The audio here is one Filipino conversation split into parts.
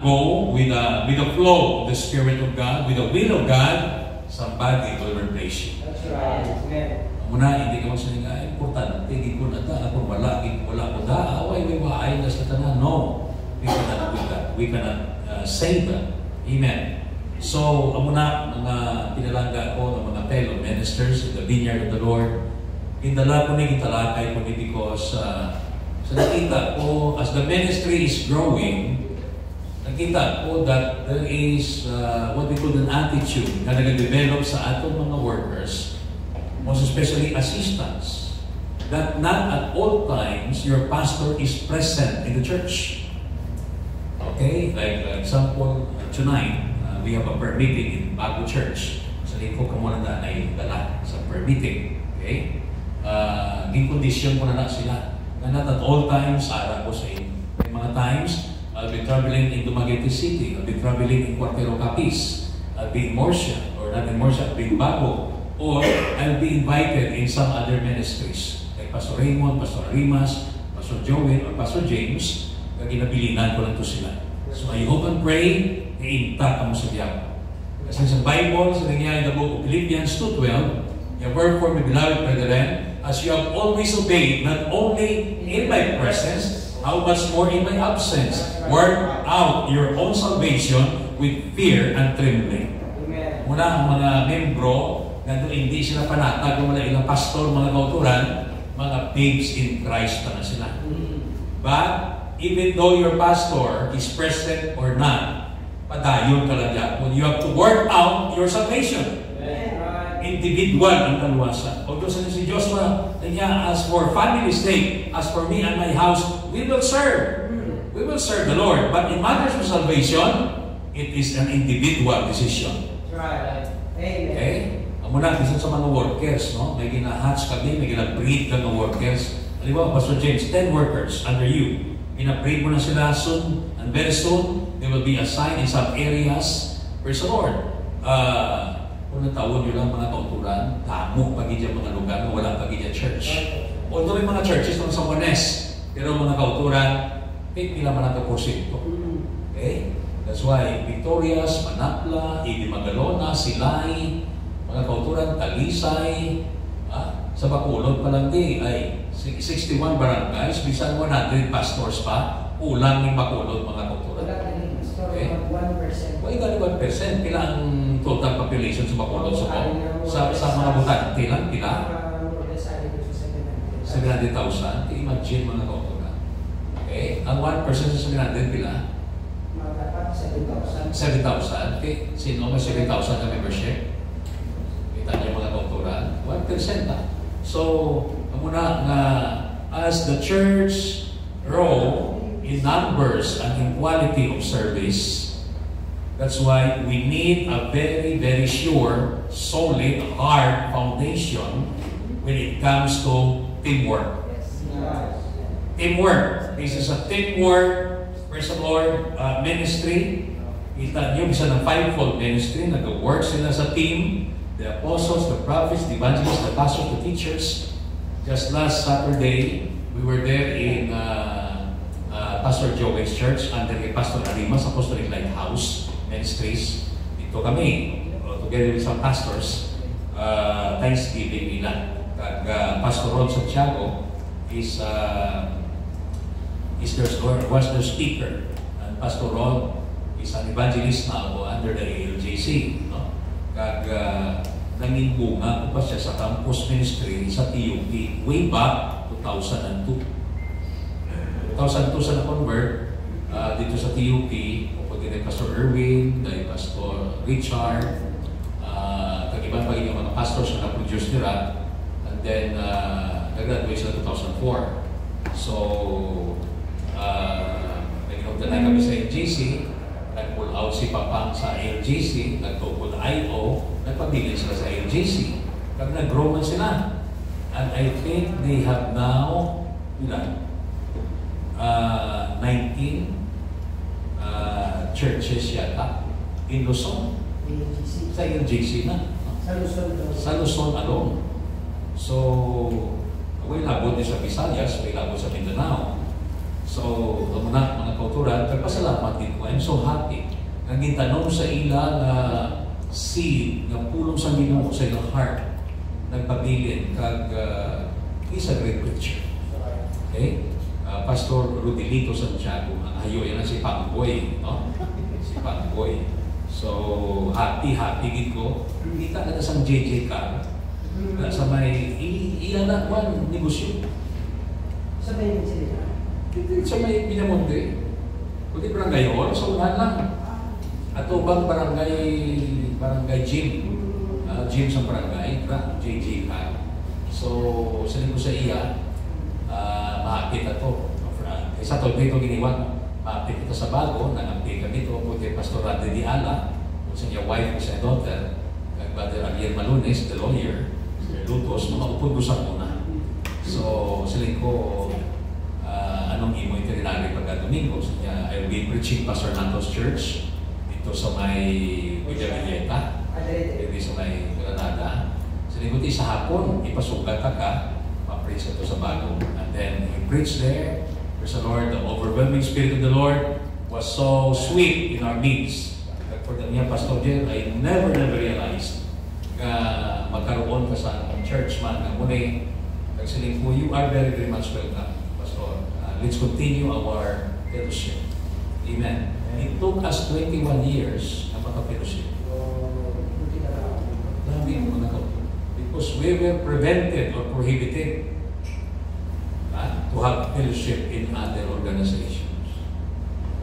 go with the flow of the Spirit of God, with the will of God, somebody will replace you. That's right. Amen. Muna, hindi ka magsalinga, importante, hindi ko na ta, ako wala ko da, away, may waay na sa tanan. No, we cannot do that. We cannot save that. Amen. So, muna, mga pinalangga ko, ng mga fellow ministers in the vineyard of the Lord, indala ko na italakay ko ni because sa nakita ko, as the ministry is growing, nakita ko that there is what we call an attitude na nag-develop sa atong mga workers, most especially assistants, that not at all times your pastor is present in the church. Okay? Like example, tonight, we have a prayer meeting in Bago Church. Sa lingkod ka muna na ay dala sa prayer meeting. Okay? Gin-condition ko na sila. Na not at all times, ara ko sa inyo. May mga times, I'll be traveling in Dumaguete City. I'll be traveling in Cuartero Capiz. I'll be in Morsia, or not in Morsia, I'll be in Bago. Or I'll be invited in some other ministries. Like Pastor Raymond, Pastor Arimas, Pastor Joel, or Pastor James. Ginabilinan ko lang to sila. So I hope and pray na intact mo sa diyan. Kasi sa Bible, sa nangyari in the book of Philippians 2:12, wherefore, my beloved brethren, as you have always obeyed, not only in my presence, how much more in my absence, work out your own salvation with fear and trembling. Muna ang mga membro, nandun hindi sila panatag, yung mga ilang pastor, mga kauturan, mga babes in Christ na sila. But, even though your pastor is present or not, padayon ka lang yan. You have to work out your salvation. Individual ang kaluwasan. Although sa si Joshua, as for family's sake, as for me and my house, we will serve. We will serve the Lord. But in matters of salvation, it is an individual decision. Right. Amen. Okay? Muna, isa sa mga workers, no? May gina-hatch kami, may gina-breed ka ng workers. Halimbawa, Pastor James, 10 workers under you. Gina-breed mo na sila soon, and very soon, they will be assigned in some areas. Praise the Lord. Kung natawon nyo lang mga kauturan, tamo pag dyan mga lugar na walang pag dyan church. Although may mga churches naman sa Juanes, pero mga kauturan, pila man ang porsyento. Okay? That's why Victorias, Manapla, Ibi Magalona, Silay, mga kauturan, Talisay, sa Bacolod pa lang ay 61 barangays, bisan 100 pastors pa, ulang ng Bacolod mga kauturan. Okay? 1%. Why gani 1%? Pila ang total population sa Bacolod sa mga butante lang? Pila? 700,000. Imagine mga kauturan. Okay? Ang 1% sa 700 pila? 7,000. Okay? Sino may 7,000 na membership? Kita niyo mga kauturan? 1%. So, muna nga, as the church grow in numbers and in quality of service, that's why we need a very, very sure, solid, hard foundation when it comes to teamwork. Teamwork. This is a teamwork, praise the Lord, ministry. Kita niyo, isa ng fivefold ministry, nag-work sila sa team. The apostles, the prophets, the evangelists, the pastors, the teachers. Just last Saturday, we were there in Pastor Joey's church under Pastor Arimas Apostolic Lighthouse Ministries. Dito kami, together with some pastors, Thanksgiving nila. Pastor Ron Santiago was their speaker. And Pastor Ron is an evangelist now under the ALJC. No? Nanging bunga ko pa siya sa campus ministry sa TUP way back 2002. 2002 sa na-convert dito sa TUP, pupunti kay Pastor Erwin, kay Pastor Richard, kag-ibang pagiging mga pastors na na-produce nila, and then nag-graduate sila 2004. So, nag-inugtanay kami sa NGC, nag-pull out si Papang sa LGC, nag-tupul IO, nagpabilin sila sa LGC. Pag nag-grow man sila. And I think they have now, 19 churches yata in Luzon. Sa LGC na. Sa Luzon alone. So, may labot din sa Visayas, may labot sa Mindanao. So, muna mga kauturan, nagpasalamat din ko. I'm so happy. Ang gitanong sa ila na seed na pulong sa Ginoo sa ilang heart, nagpabilin kag he's a great preacher. Okay? Pastor Rodilito Santiago, ang hayo yan si Pangboy, no? Si Pangboy. So, happy gid ko. Kita na sa JJ Car. Sa may iyan na kwan negosyo. Sa may sila. Sa may Pinamonte. Kundi barangay hall, so unahan lang. Ato bang barangay gym. Gym sa barangay, JJ Car. So, sabi ko sa iya, mahapit ato. Isa to dito giniwan. Mahapit ito sa bago, nangampi kami ito, kundi Pastor Randy Diala, kung sa niya wife o sa daughter, kag Brother Ariel Malunes, the lawyer, Lutos, mga upod ko sa muna. So, siling ko, anong imo itinerary pagka Domingo? So, niya, I'll be preaching Pastor Nando's Church dito sa may Villa Villeta, dito sa may Granada. Siling ko, sa hapon, ipasugat ka, ma-preach ito sa bago. And then, we preach there. Praise the Lord, the overwhelming Spirit of the Lord was so sweet in our midst. For the niya, Pastor Jer, I never realized na magkaroon ka sa church man na muli. Nagsiling po, you are very much welcome, Pastor. Let's continue our fellowship. Amen. It took us 21 years na maka-fellowship. Dami ko na ko. Because we were prevented or prohibited to have fellowship in other organizations,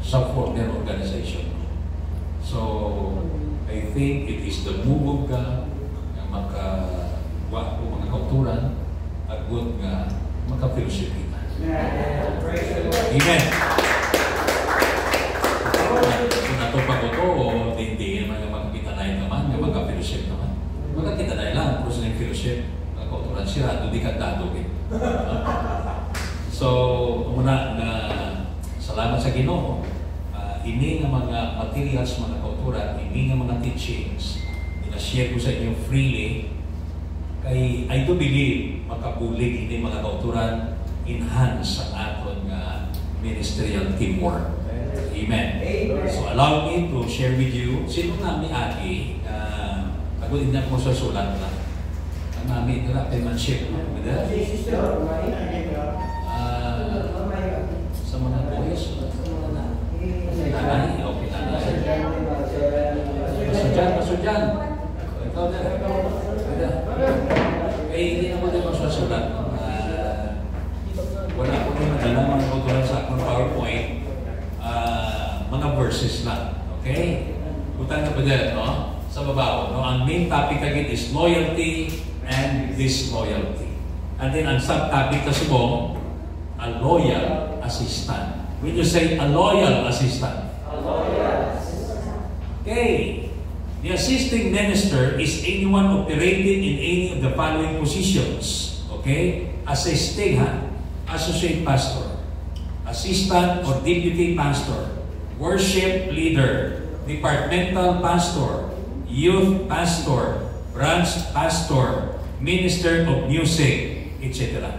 support their organization. So, I think it is the move of God na makawa po mga kauturan at good nga maka-fellowship kita. Amen. Kung natupag ko ito, o hindi naman yung magkakita naman, yung maka-fellowship naman. Magkakita na lang, kung saan yung fellowship, mga kauturan, sirado, di kantado. So, muna na salamat sa Ginoo. Ini nga mga materials, mga kauturan, ini nga mga teachings, ina-share ko sa inyo freely. Kay I do believe makabulig ini mga kauturan enhance ang aton nga ministerial teamwork. Amen. So allow me to share with you. Sino nami agi? Ako din na po sa sulat na. Ang nami ito na penmanship. Sa mga boys, nanay, okay nanay. Masudyan. Ikaw na. Eh, hindi naman din masasulat. Wala ko rin madala mga kautulan sa akong PowerPoint. Mga verses lang. Okay? Utang na ba dyan, no? Sa babaw. No? Ang main topic agad is loyalty and disloyalty. And then, ang subtopic kasi mo, a loyal assistant. When you say a loyal assistant. Okay. The assisting minister is anyone operating in any of the following positions. Okay? Assisting, associate pastor, assistant or deputy pastor, worship leader, departmental pastor, youth pastor, branch pastor, minister of music, etc.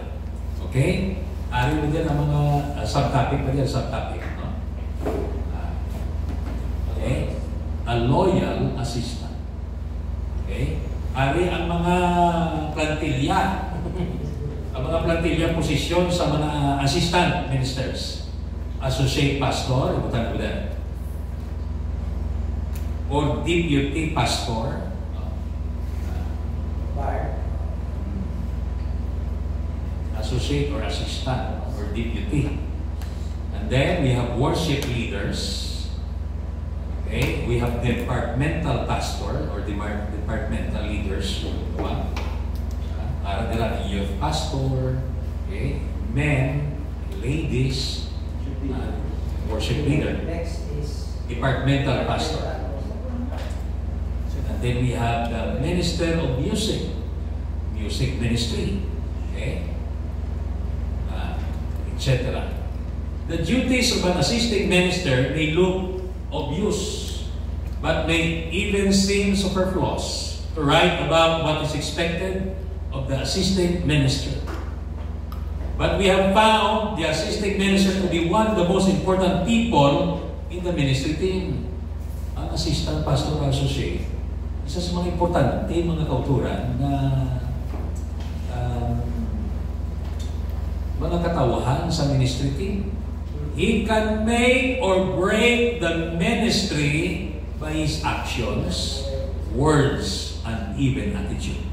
Okay? Ari mo dyan ang mga subtopic pa dyan, subtopic. No? Okay? A loyal assistant. Okay? Ari ang mga plantilya. Ang mga plantilya posisyon sa mga assistant ministers. Associate pastor, ibutan ko dyan. Or deputy pastor. Associate or assistant or deputy. And then we have worship leaders. Okay, we have departmental pastor or departmental leaders. Para nila youth pastor, okay, men, ladies, worship leader. Next is Departmental pastor. And then we have the minister of music, music ministry. Okay. Etc. The duties of an assisting minister may look obvious, but may even seem superfluous to write about what is expected of the assisting minister. But we have found the assisting minister to be one of the most important people in the ministry team. Ang assistant pastoral associate, isa sa mga importante mga kauturan na mga katawahan sa ministry team. He can make or break the ministry by his actions, words, and even attitude.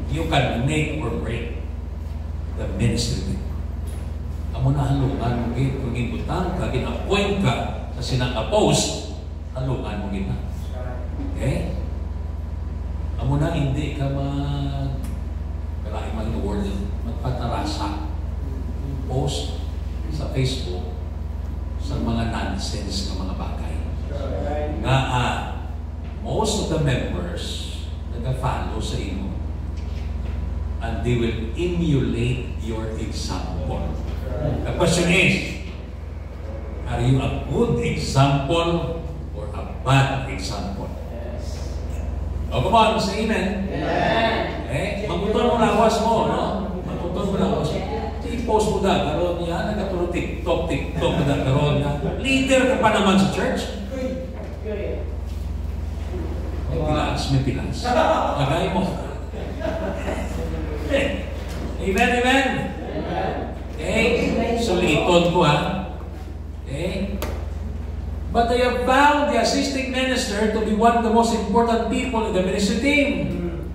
You can make or break the ministry. Amo na halungan mo gid kung ibutang ka, gin-appoint ka sa sinang post, halungan mo gid na. Okay? Amo na hindi ka kalahi man the word magpatarasa post sa Facebook sa mga nonsense na mga bagay. Nga most of the members nag-follow sa imo and they will emulate your example. The question is, are you a good example or a bad example? O, come on, say amen. Eh, magutol mo lawas mo, no? Magutol mo lawas mo. I-post mo na, karoon niya, nagkatulong TikTok na karoon niya. Leader ka pa naman sa church. May pilas. Agay mo. Amen, amen? Okay, suliton ko ha. Okay? But I have found the assisting minister to be one of the most important people in the ministry team.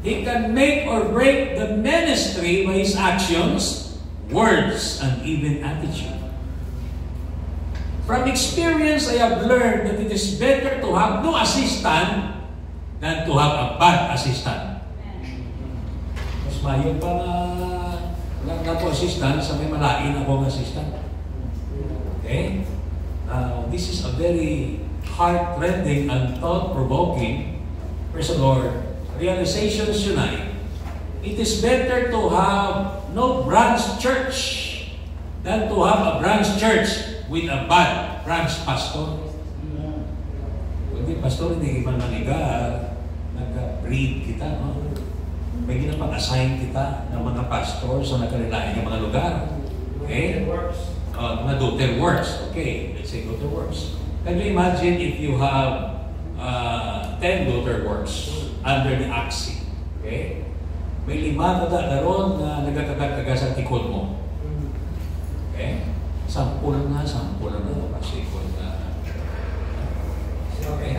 He can make or break the ministry by his actions, words, and even attitude. From experience, I have learned that it is better to have no assistant than to have a bad assistant. Mas mayo pa na po assistant sa may malain akong assistant. Okay? This is a very heart-rending and thought-provoking, praise the Lord, realizations tonight. It is better to have no branch church than to have a branch church with a bad branch pastor. Hindi, pastor, hindi man maniga, nag-breed kita, no? May ginapag-assign kita ng mga pastor sa nagkalilain ng mga lugar. Okay? Mga daughter works. Okay, let's say daughter works. Can you imagine if you have 10 daughter works under the AXI? Okay? May 5 na ron na nagkakagat-kaga sa tikod mo. Okay? 10 lang na. Pasikod na. Okay?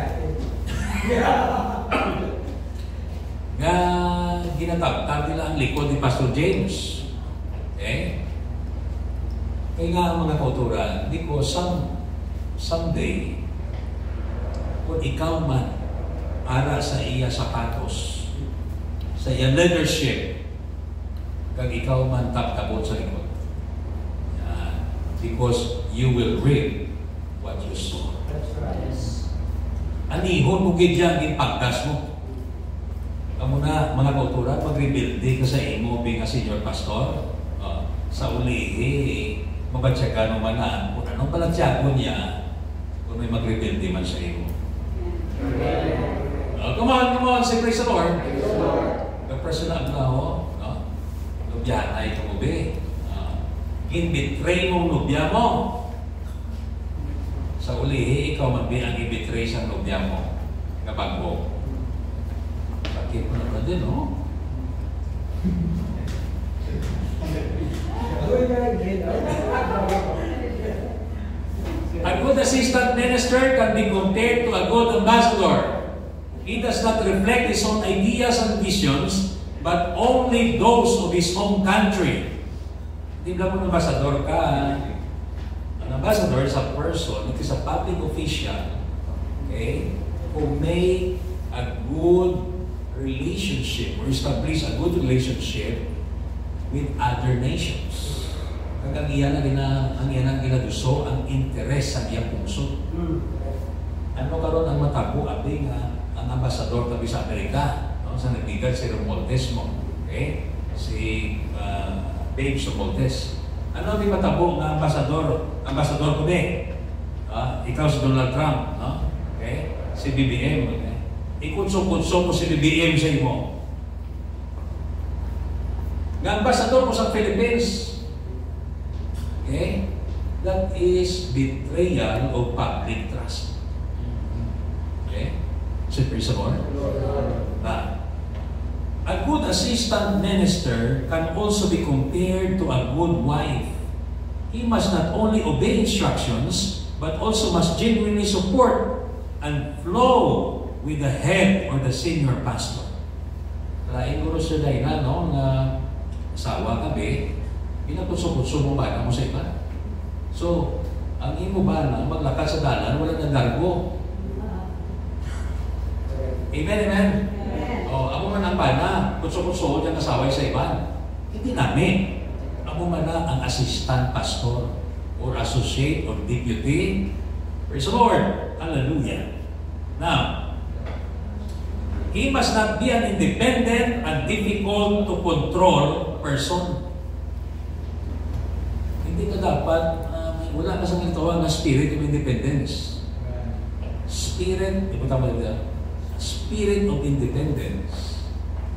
Nga ginatagtag nila ang likod ni Pastor James. Okay? Kaya nga ang mga kauturan, because someday, kung ikaw man ara sa iya sapatos, sa iya leadership, kag ikaw man taptabot sa likod. Because you will reap what you sow. That's right. Anihon mo gidyan ipagkas mo. Kamu na mga kauturan, mag-rebuild ka sa imo being a senior pastor. Sa ulihi, mabatsyagan naman na kung anong palatsyagon niya kung may mag-rebuild man sa imo. Come on, say praise the Lord. Personal na ho, no? Lubyan ay tumubi. In-betray mong lubya mo. Sa ulihi, ikaw magbi ang i-betray sa lubya mo. Kapag mo. Sakit mo naman din, no? A good assistant minister can be compared to a good ambassador. He does not reflect his own ideas and visions, but only those of his home country. Hindi lang mo ambassador ka. An ambassador is a person, it is a public official, okay, who make a good relationship or establish a good relationship with other nations. Kagang iyan ang ginaduso ang interes sa iyang puso. Ano karon ang matabo abi nga ang ambasador tabi sa Amerika, no? Sa nagbigan si Romualdez mo, okay? Si Babes Romualdez. Ano ang matabo nga ambasador ko din? Ikaw si Donald Trump, no? Okay? Si BBM, okay? Ikunsong-kunsong mo si BBM sa imo. Nga ambasador ko sa Philippines. Okay? That is betrayal of public trust. Okay? So, praise the Lord. A good assistant minister can also be compared to a good wife. He must not only obey instructions, but also must genuinely support and flow with the head or the senior pastor. Lain ko siya dahil na, no, na asawa ka be, pinaputso-putso mo ba mo sa iba? So, ang imo ba na maglakad sa dalan, wala nang largo? Amen, amen? O, ako man ang bana, putso-putso dyan kasaway sa iba. Hindi namin. Ako man na ang assistant pastor or associate or deputy. Praise the Lord. Hallelujah. Now, he must not be an independent and difficult to control person. Hindi ka dapat, wala ka sa nagtawag na spirit of independence. Spirit, di ba tama dito? Spirit of independence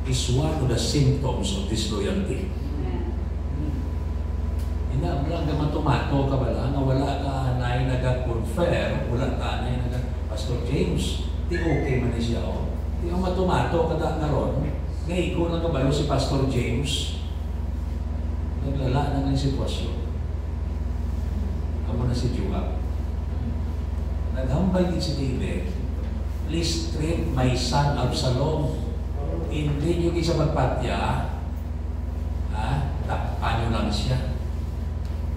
is one of the symptoms of disloyalty. Hindi, wala ka matumato ka ba lang, wala ka na nag-confer, wala ka na Pastor James, di okay man siya o. Di ang matumato kada na ron, ngayon ko lang kabayo si Pastor James, naglala na ng sitwasyon. Amo na si Joab. Naghambal din si David, please treat my son Absalom. Hindi nyo isa magpatya, takpan nyo lang siya.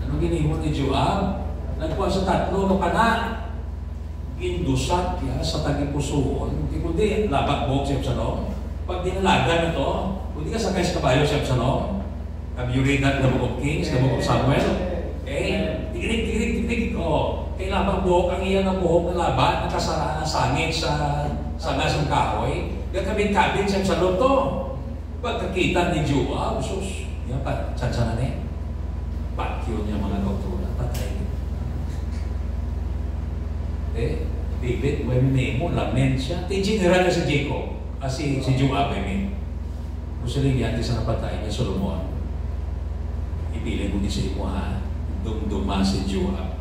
Ano ginimo ni Joab? Nagkuha sa tatlo na pana, indusat ya sa tagipusoon, kundi labak buhok si Absalom. Pag dinalagan ito, kundi ka sakay sa kabayo si Absalom. Have you read that in the book of Kings, the book of Samuel? Tigirig. Kay labak buhok, ang iyan ng buhok na laban, nakasangit sa sangas ng kahoy. Gagabit-kabit si Absalom to. Pagkakita ni Joab, sus, yan pa, tsansanan eh. Pakyo niya mga doktora, patay. David, may mo, lament siya. General na si Jacob, si Joab, kung sila yan, di sa napatay niya, Solomon. Ipiling mo di sa imo, dumduma si Joab.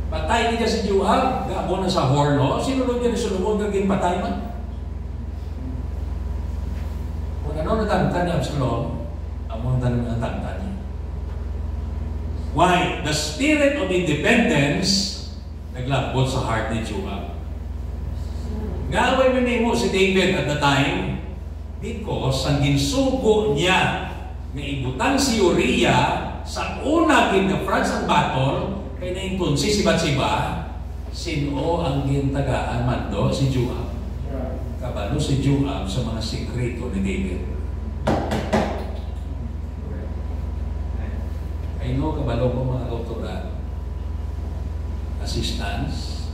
Patay niya si Joab, gabo na sa horno, sinunod niya ni Solomon, gaging patay man. Kung ano natangtan ni Absalom, among natangtan niya. Why? The spirit of independence naglabot sa heart ni Joab. Ngaway mo si David at the time because ang ginsugo niya na ibutang si Uriah sa una kinafront sa battle kay naintunsi si Batsiba, sino ang gintagaan mando? Si Joab. Kabalo si Joab sa mga sikreto ni David. I know kabalo mo mga doktora, assistants,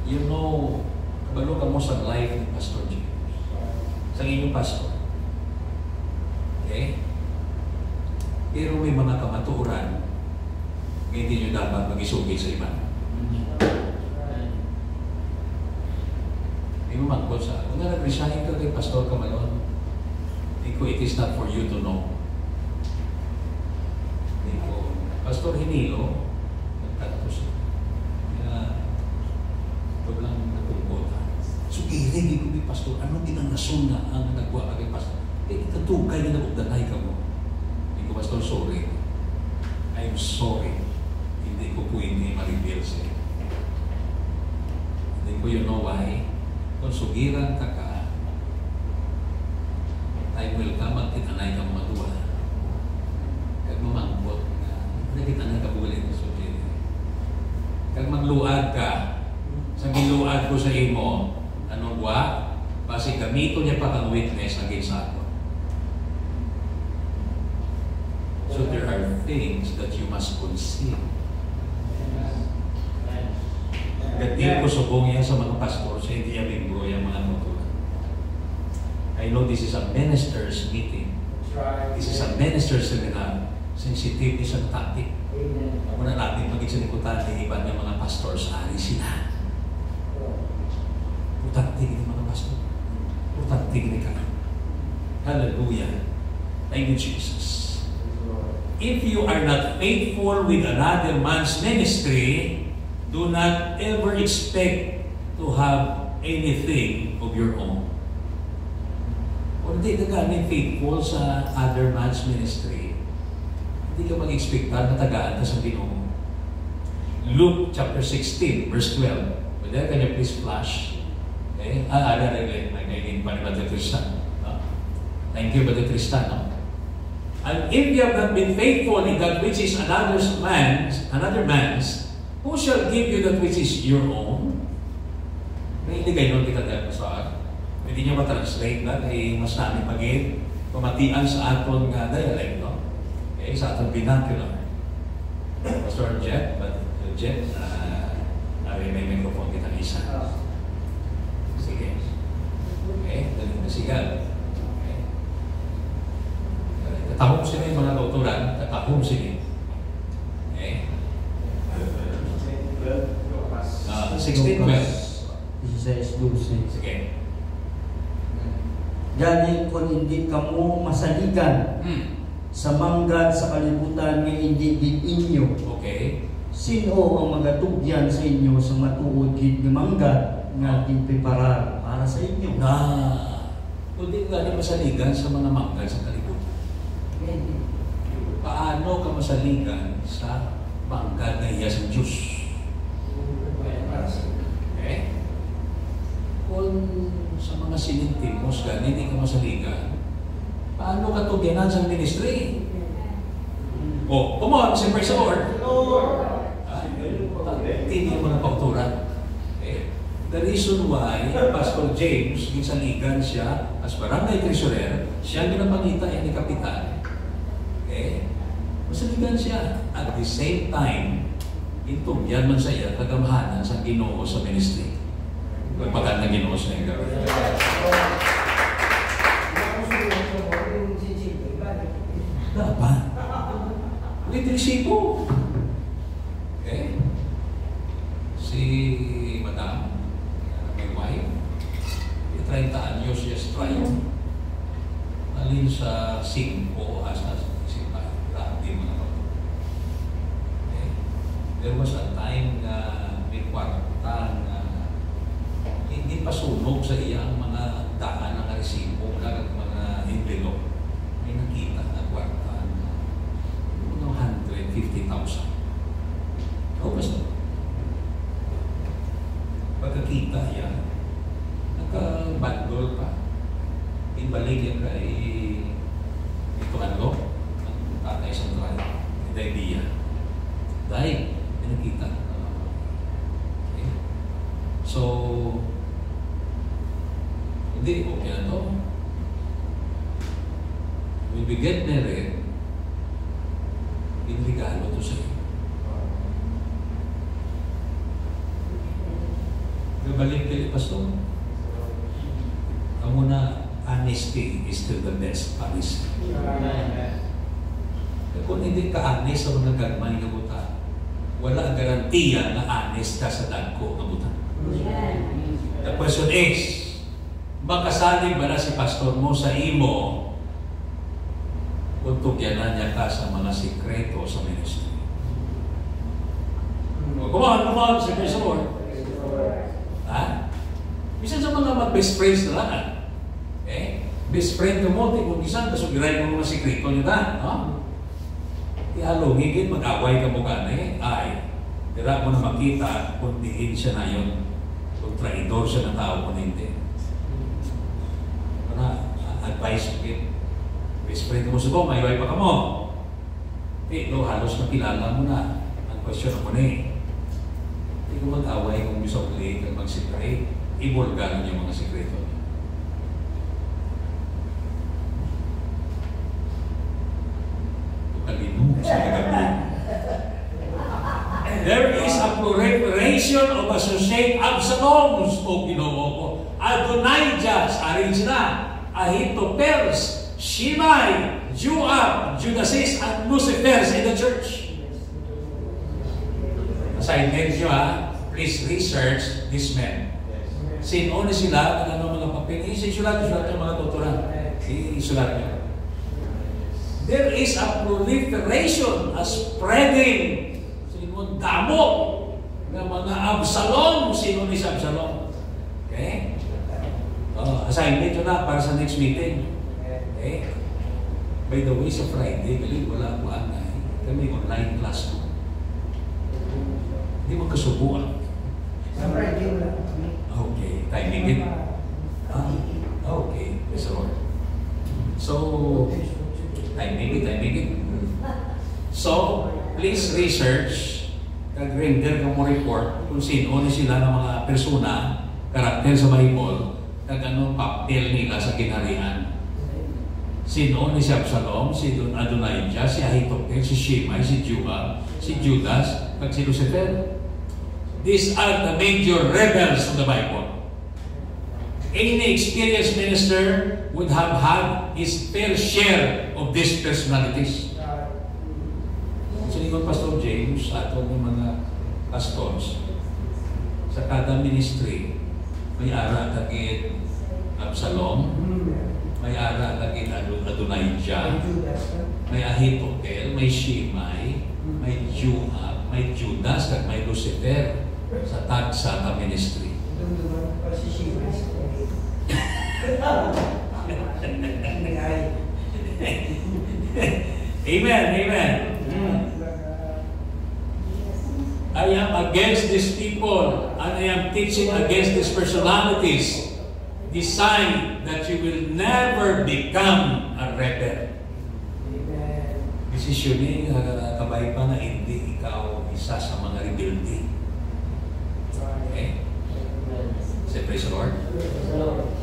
you know, kabalo ka mo sa life ni Pastor James. Sa inyong pastor. Okay? Pero may mga kamaturan, hindi nyo dapat mag-isugi sa iba. Hindi mo magkot sa, kung nag-resign ka kay Pastor Kamalon, it is not for you to know. Pastor Hinilo, nagtatapos siya. Kaya, ito lang natungkota. So, irig ko ni Pastor, anong ginangason na ang nagwa kay Pastor? Itatugay na nagugdanay ka mo. Hindi ko, Pastor, sorry. I'm sorry. Hindi ko pwede ma-reveal siya. Hindi ko, you know why? Kung sugiran ka ka, time will come at itanay kang maduwa. Kag mamangkot. Nakita na kabulin sa Jedi. Kag magluad ka, sa giluad ko sa imo, anong wa? Basi gamito niya pa kang witness against ako. So there are things that you must conceal. Gatil ko subong yan sa mga pastor sa hindi niya membro yung mga tutulan. I know this is a minister's meeting. This is a minister's seminar. Sensitive ni sa topic. Ako na natin pag-isinikutan ng iba ng mga pastor sa hari sila. Putantig ni mga pastor. Putantig ni kami. Hallelujah. Thank you, Jesus. If you are not faithful with another man's ministry, do not ever expect to have anything of your own. Kung hindi ka galing faithful sa other man's ministry, hindi ka mag-expectan na tagaan ka sa Ginoo. Luke chapter 16, verse 12. Pwede, can you please flash? Okay? Nagiging pa ni Brother Tristan. No? Thank you, Brother Tristan. No? And if you have not been faithful in that which is another man's, who shall give you that which is your own? May iligay nun kita dahil sa pwede nyo matranslate na kay mas namin pagin pamatian sa aton nga dialect, no? Okay, sa aton vernacular. Pastor Jeff, may microphone kitang isa. Sige. Okay, daling nasigal. Okay. Katahong sila yung mga kauturan, katahong sila. Okay. 16-12. 16-12. Sige. Gani kung hindi ka mo masaligan sa manggad sa kalibutan nga hindi din inyo. Okay. Sino ang magatugyan sa inyo sa matuod gid nga manggad nga tinpreparar para sa inyo? Kundi ka na masaligan sa mga manggad sa kalibutan. Paano ka masaligan sa manggad na iya sa Diyos? Okay? Kung sa mga sinintimos ka, hindi ka masaligan, paano ka tugyanan sa ministry? Oh, come on, say praise the Lord. Hindi mo na pauturan. Okay? The reason why Pastor James, ginsaligan siya as barangay treasurer, siya ang ginapangita ni kapitan. Okay? Masaligan siya. At the same time, itugyan man sa iya kagamahanan sa Ginoo sa ministry. Pagpagan na Ginoo sa iya gawin. Dapat. Litrisipo. Okay? Si Madam, my wife, 30 anyos siya strike. Alin sa 5 asa sa isipan. Grabe mo na. Okay? There was a time na may kwarta na hindi pa sunog sa iyang mga daan ng resibo, mga envelope. May nakita na kwarta na 150,000. Tapos pagkakita yan, nagka-bandol pa. Ibalik yan kay ito ang tatay sa drive. Ito idea. Dahil, pinakita. Okay. So, hindi, okay na to. When we get married, binigalo to sa'yo. Gabalik kayo, Pastor. Kamu na, honesty is still the best policy. Kung hindi ka honest sa mga gagmay na buta, wala ang garantiya na honest ka sa dagko na buta. The question is, makasalig ba na si Pastor mo sa imo kung tugyanan niya ka sa mga sikreto sa ministry? Come on, say praise the Lord. Ha? Bisan sa mga mag-best friends na lang. Okay? Best friend mo, kung isan, kasugiray mo mga sikreto niyo na. No? Ihalong, higit mag-away ka mo gani, ay, dira mo na makita kung diin siya na yun, kung traidor siya ng tao mo na hindi. Advice mo yun. Best friend mo sa may iway pa ka mo. Lo, halos nakilala mo na. Ang question ako na Hindi ko mag-away kung gusto ko late at mag-secret. Ibulgaran yung mga sikreto niya. Tukalino sa gabi. There is a proliferation of associate Absaloms o Ginoo ko. Adonijah, arin sila. Ahitopels, Shimei, Joab, Judasis, and Lucifer in the church. Assignment nyo please research these men. Sino sila, ano mga papel, sulat yung mga tuturan. Isulat niyo. There is a proliferation, a spreading, sino damo, ng mga Absalom. Sino ni si Absalom? Okay? Assignment yun na para sa next meeting. Okay? By the way, sa Friday, galing wala ako anay. Kami online class ko. Hindi magkasubuan. Sa Friday wala. Okay. Timing it. Okay. Yes, Lord. So, timing it. So, please research, kag-render ka mo report kung sino ni sila ng mga persona, karakter sa Bible, kag anong papel nila sa kinarian. Sino ni si Absalom, si Adonijah, si Ahithophel, si Shimei, si Joab, si Judas, kag si Lucifer. These are the major rebels of the Bible. Any experienced minister would have had his fair share of these personalities. So, yung Pastor James, ato ng mga pastors, sa kada ministry, may ara kagit Absalom, may ara kagit Adonijah, may Ahithophel, may Shimei, may Joab, may Judas, at may Lucifer sa tagsa ministry. Amen, amen. I am against these people and I am teaching against these personalities. Decide that you will never become a rebel. Desisyonin, kabay pa na hindi ikaw isa sa mga rebelde. Okay? Say praise the Lord.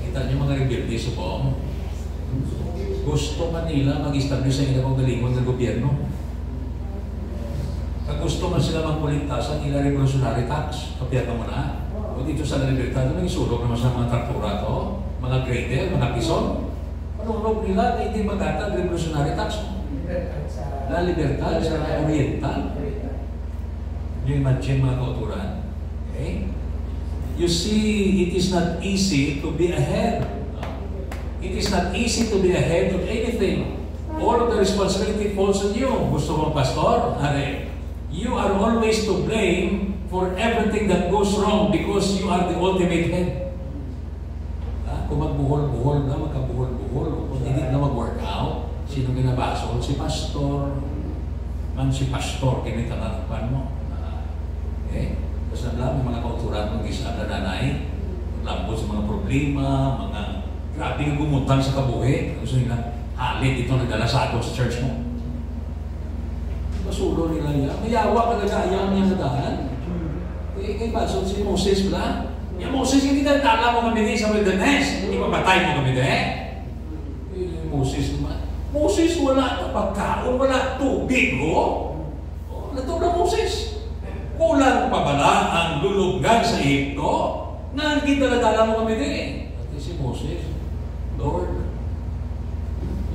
Kita niyo mga rebelde sa buong. Gusto man nila mag-establish sa ilang galingon ng gobyerno. Kung gusto man sila magkulintasan, ilang revolutionary tax. Kapiyagan mo na. O dito sa libertad, nang isulog naman sa mga traktura to, mga grader, mga pison. Panulog nila na hindi magata revolutionary tax. La libertad sa oriental. You imagine mga kauturan. Okay? You see, it is not easy to be ahead. It is not easy to be ahead of anything. All of the responsibility falls on you. Gusto mo, pastor? Are, you are always to blame for everything that goes wrong because you are the ultimate head. Kung magbuhol-buhol na, magkabuhol-buhol, kung hindi na mag-workout, sino ginabasol? Si pastor. Man si pastor, kinitanapan mo. Okay? Tapos naglang, may mga kauturan ng isa na nanay, naglambot sa mga problema, mga grabe nga gumutan sa kabuhi. Gusto nila, halit ito nagdala sa ato sa church mo. Masulo nila niya. Mayawa ka nag-aayang niya sa dahan. Kaya basod si Moses pala. Ya Moses, hindi na tala mo kami sa wilderness. Hindi papatay mo kami Moses naman. Moses, wala na pagkaon, wala tubig, ho? Natulog Moses. Kulang pa bala ang lulugan sa Egypto? Nga kita na tala mo kami At si Moses, Lord,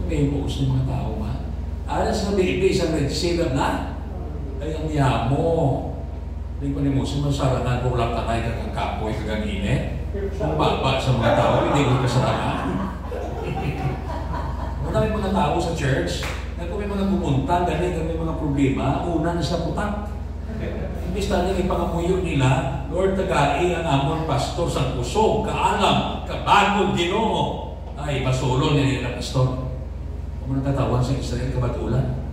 may Moses ng mga tao man. Alas na baby, isang Red Sea na. Ay, ang yamo. Hindi pa ni Moses, masarangan kung lang takay kang kapoy, kang init. Kung baba sa mga tao, hindi ko kasarangan. Wala may mga tao sa church, na kung may mga pumunta, ganit, may mga problema, una na sa putak. Imbis na nang ipangamuyo nila, Lord, tagai ang amon pastor sa kusog, kaalam, kabagod, Ginoo. Ay, pasulo niya nila pastor. Kung natatawan sa Israel, kabatulan.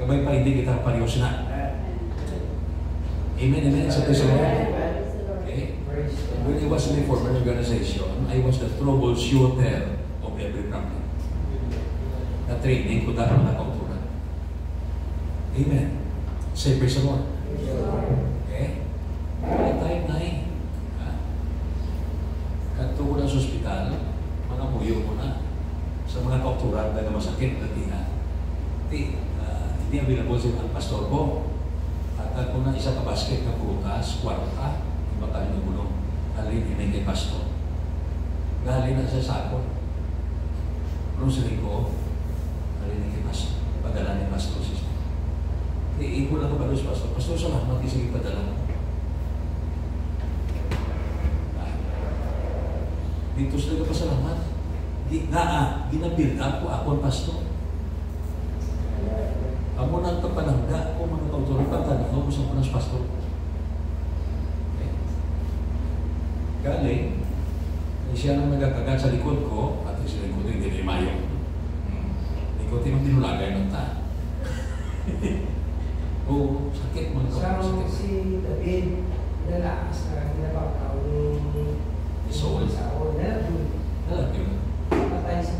Kabay pa hindi kita pariyos na. Amen, amen. Sa Lord. Okay? When I was in a former organization, I was the troubleshooter of every problem. Na-training ko dahil mga kauturan. Amen. Say praise the Lord. Okay? May time na Kadto ko na sa ospital, mga muyo ko na sa mga kauturan na masakit na tihan. Hindi available sa pastor ko. At kung na isa ka basket na prutas, kwarta, iba tayo ng gulong, alin hindi kay pastor. Galing na sa sakot. Rosary ko, alin kay pastor. Padala ni pastor siya. Iiko lang ko ba sa pastor? Pastor, salamat, isig ipadala ko. Dito sila ka pasalamat. Di nga, ginabuild up ko ako ang pastor. Amo nang kapanangga ko mga kautoridad tanaw ko sa punas pastor. Okay. Galing, siya nang nagkakagat sa likod ko at sa likod ko hindi na mayo. Likod yung dinulagay ng ta. Oo, sakit mga So, si David, nalakas na ginabakaw yung Saul. Saul. Alam yun. Patay siya.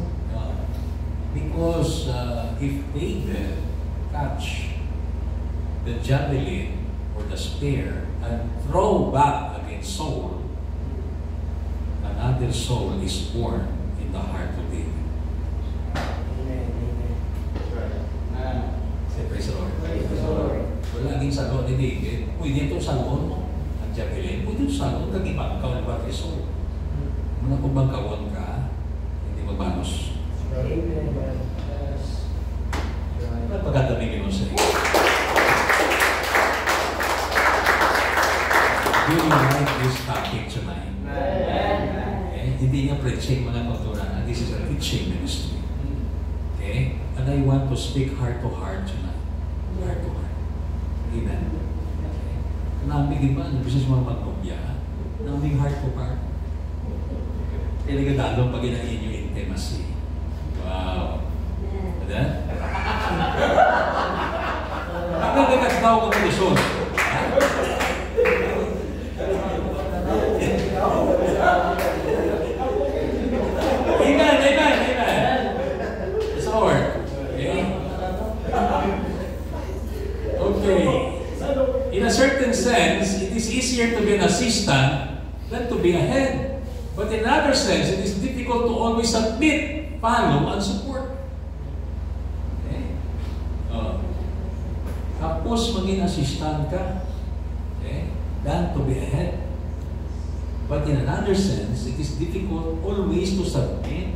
Because if David catch the javelin or the spear and throw back against Saul, another soul is born in the heart of David. Amen. Say, praise the Lord. Praise the Lord. Wala naging salon ni David. Pwede itong salon mo. Ang javelin, pwede itong salon. Kagibangkaw ni Batay Saul. Muna kung bangkawan ka, hindi magbanos. Amen. Pagkatabi mo sa iyo. Do you like this topic tonight? Okay? Hindi nga preaching mga kauturan. This is a teaching ministry. Okay? And I want to speak heart to heart tonight. Heart to heart. Amen? Okay? Nami, di ba? Nabisis mga magkopya. Naming heart to heart. Talaga pag inain yung intimacy. Wow. Ada? Ang nagkakataw ka ng Luzon. Amen, amen, amen. It's Lord. Okay? Okay. In a certain sense, it is easier to be an assistant than to be a head. But in another sense, it is difficult to always submit, follow, and support. Okay? Tapos maging assistant ka, okay, than to be a head. But in another sense, it is difficult always to submit,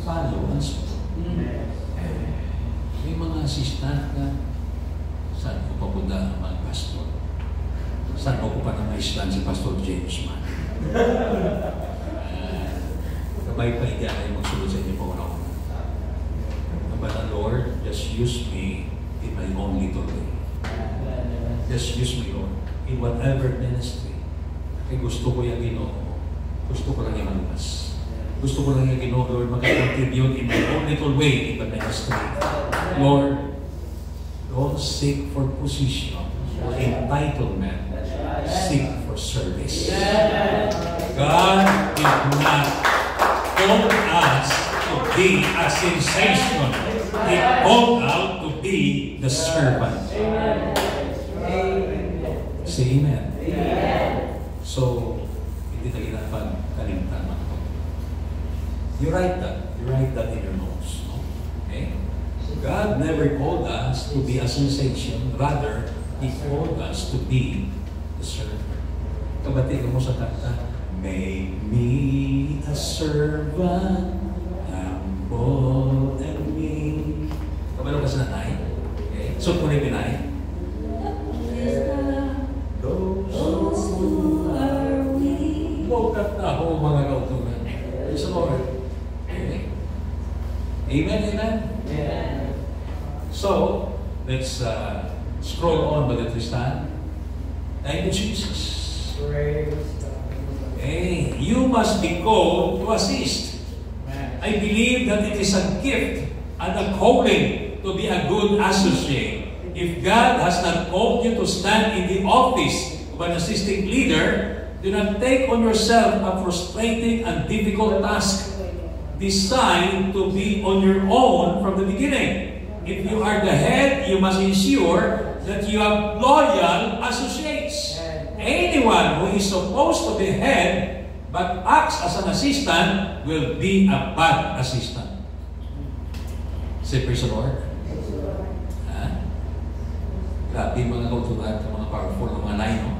follow, and support. May mga assistant na saan ko papunta ang mga pastor? Saan ko pa na ma-assistant si Pastor James man? Kabay pa hindi ay magsulod sa inyo po na. But the Lord, just use me in my own little way. Just use me, Lord, in whatever ministry. Kaya gusto ko yung Ginoo. Gusto ko lang yung malumas. Gusto ko lang yung Ginoo, Lord, mag-contribute in my own little way in the ministry. Lord, don't seek for position or entitlement. Seek for service. God did not call us to be a sensation. He called out to be the servant. Say amen. So, hindi na ginapag kalimtan mga ko. You write that in your notes. No? Okay? God never called us to be a sensation. Rather, He called us to be the servant. Kabati mo sa kanta, make me a servant, humble and meek. Kabalo ka sa nanay? Okay. So, kung pinay, those who are weak. Wokat na ako mga kautunan. Praise the Lord. Okay. Amen, amen? Amen. So, let's scroll on, Brother Tristan. Thank you, Jesus. Hey, you must be called to assist. I believe that it is a gift and a calling to be a good associate. If God has not called you to stand in the office of an assisting leader, do not take on yourself a frustrating and difficult task designed to be on your own from the beginning. If you are the head, you must ensure that you have loyal associates. Anyone who is supposed to be head but acts as an assistant will be a bad assistant. Say, praise the Lord. Grabe mga kautulan, mga powerful mga line. No?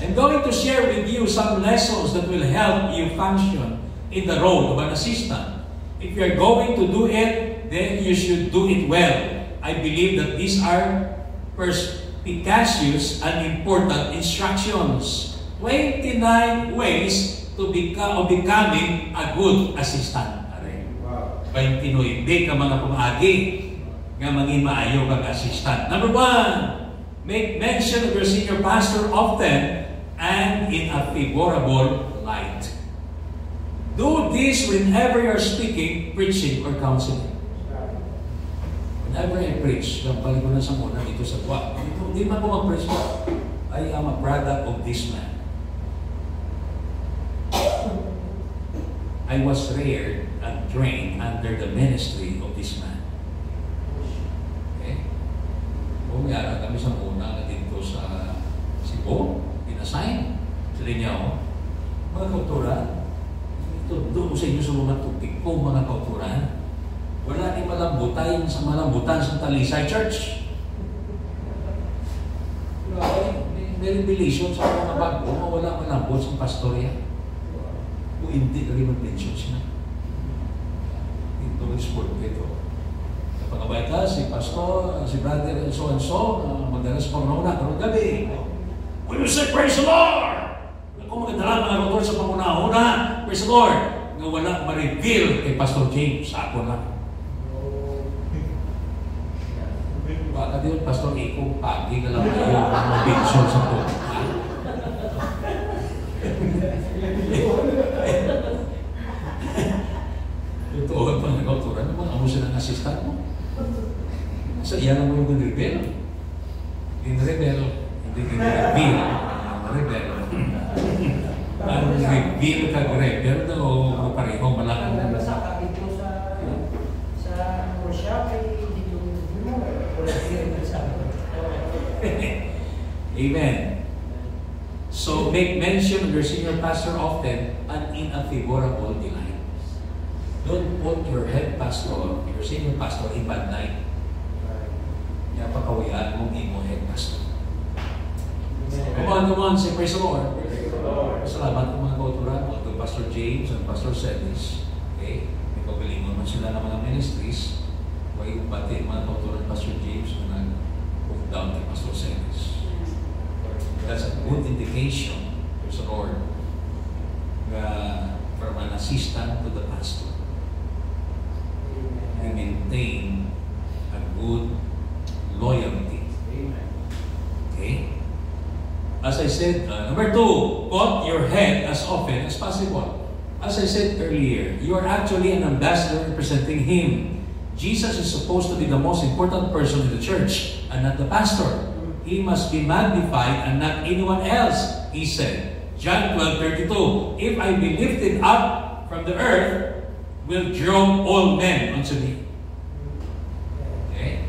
I'm going to share with you some lessons that will help you function in the role of an assistant. If you're going to do it, then you should do it well. I believe that these are perspicacious and important instructions. 29 ways to becoming a good assistant. 29 ka mga pumagi nga mangin maayo kag assistant. Number 1, make mention of your senior pastor often and in a favorable light. Do this whenever you're speaking, preaching, or counseling. Whenever I preach, balik ko na sa muna dito sa tuwa. Hindi man ko mag-preach ko. I am a product of this man. I was reared and trained under the ministry of this man. Okay? Bumiyara kami sa muna na dito sa Cebu, in-assign. Sa linya ako, mga kauturan, doon ko sa inyo sa mga tupik ko, mga kauturan, wala ni malambutan sa Talisay Church. May revelation sa mga bago, wala malambot sa pastorya. Kung hindi na rin mag-mention siya. Ito rin sport ito. Kapag ka, si pastor, si brother, so and so, madalas pang nauna, karong gabi. When you say, praise the Lord! Ako magandala mga motor sa panguna-una, praise the Lord! Nga wala ma-reveal kay Pastor James, sa ako na. Baka din, Pastor Iko, pagi na lang kayo, mag-mention sa po. Totoo pa ng kauturan, naman amo siya ng assistant mo. Sa iya naman yung rebel. Rebel. Hindi rebel. Rebel. Ang rebel kag rebel daw pareho malaki. Nabasa dito sa workshop dito mo. Amen. So make mention of your senior pastor often and in a favorable delight. Don't put your head pastor, your senior pastor in bad light. Kaya pakawian mong imo head pastor. Come on, say praise the Lord. Salamat po mga kauturan, to Pastor James and Pastor Celis. Okay? May pagalingon man sila ng mga ministries. Huwag pati mga kauturan Pastor James na nag-hook down kay Pastor Celis. That's a good indication, praise the Lord, from an assistant to the pastor. You maintain a good loyalty. Okay? As I said, number 2, cut your head as often as possible. As I said earlier, you are actually an ambassador representing Him. Jesus is supposed to be the most important person in the church and not the pastor. He must be magnified and not anyone else, He said. John 12:32, if I be lifted up from the earth, will draw all men unto me. Okay?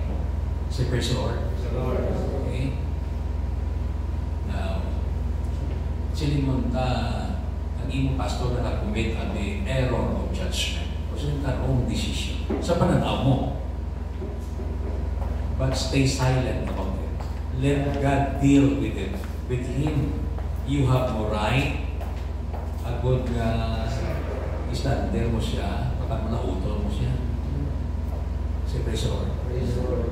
Say praise the Lord. Okay? Now, silingon ta ang imong pastor na commit ang error of judgment. Kasi yung wrong decision. Sa pananaw mo. But stay silent about it. Let God deal with it. With Him, you have no right. Agod nga istander mo siya, kapag mo nautol mo siya. Say praise the Lord. Praise the Lord.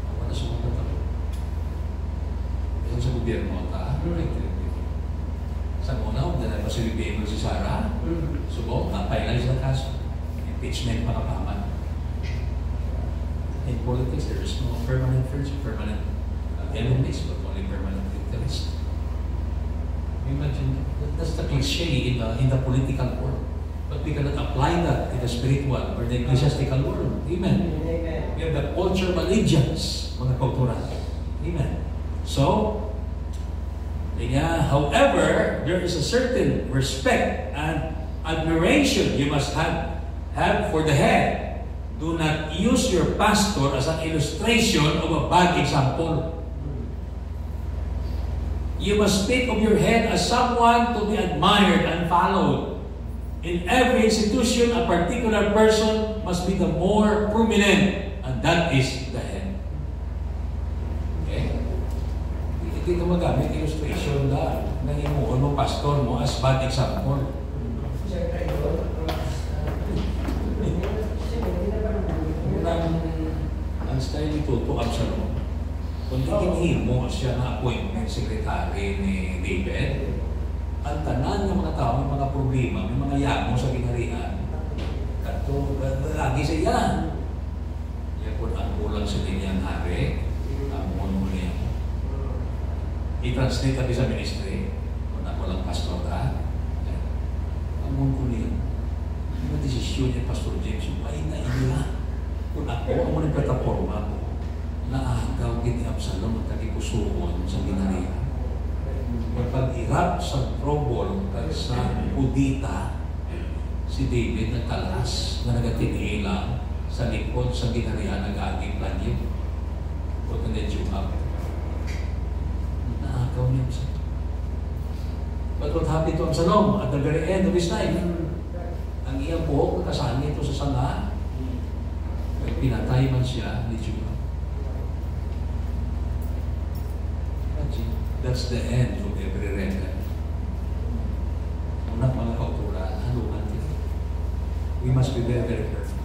Ako na sumunod ako. Sa gobyerno ta, sa una, huwag na napasilibigay mo si Sarah. Subo, napay lang sila kaso. Impeachment pa kapaman. In politics, there is no permanent friends, permanent enemies, but only permanent interests. Imagine, that's the cliche in the political world. But we cannot apply that in the spiritual or the ecclesiastical world. Amen. Amen. We have the culture of allegiance, mga kauturan. Amen. So, however, there is a certain respect and admiration you must have for the head. Do not use your pastor as an illustration of a bad example. You must speak of your head as someone to be admired and followed. In every institution, a particular person must be the more prominent, and that is the head. Okay? Hindi ka magamit illustration na imuon mo pastor mo as bad example. Ang style ni Toto Absalom, kung ikinihim mo siya na appointment secretary ni David, ang tanan ng mga tao, may mga problema, may mga yamo sa ginarihan, to, lagi sa iya. Iya po ang kulang sa linyang hari, ang muno niya. I-translate kami sa ministry, kung ako lang pastor ka, ang muno niya. Ang desisyon ni Pastor James, yung paina ina. Kung ako, ang muna plataforma ko, naagaw kini Absalom at kagipusuon sa ginarihan. Pag-irap sa trouble at sa udita, si David nagtalas na nagatinilang sa likod sa ginarihan nag-aging planyo. Huwag na net-tune up. Naagaw niya sa But what happened to Absalom at the very end of his life? Ang iyang po, kasali ito sa sanga, pinatay man siya ni Joab. That's the end of every record. Una mga kauturan, haluman dito. We must be very, very careful.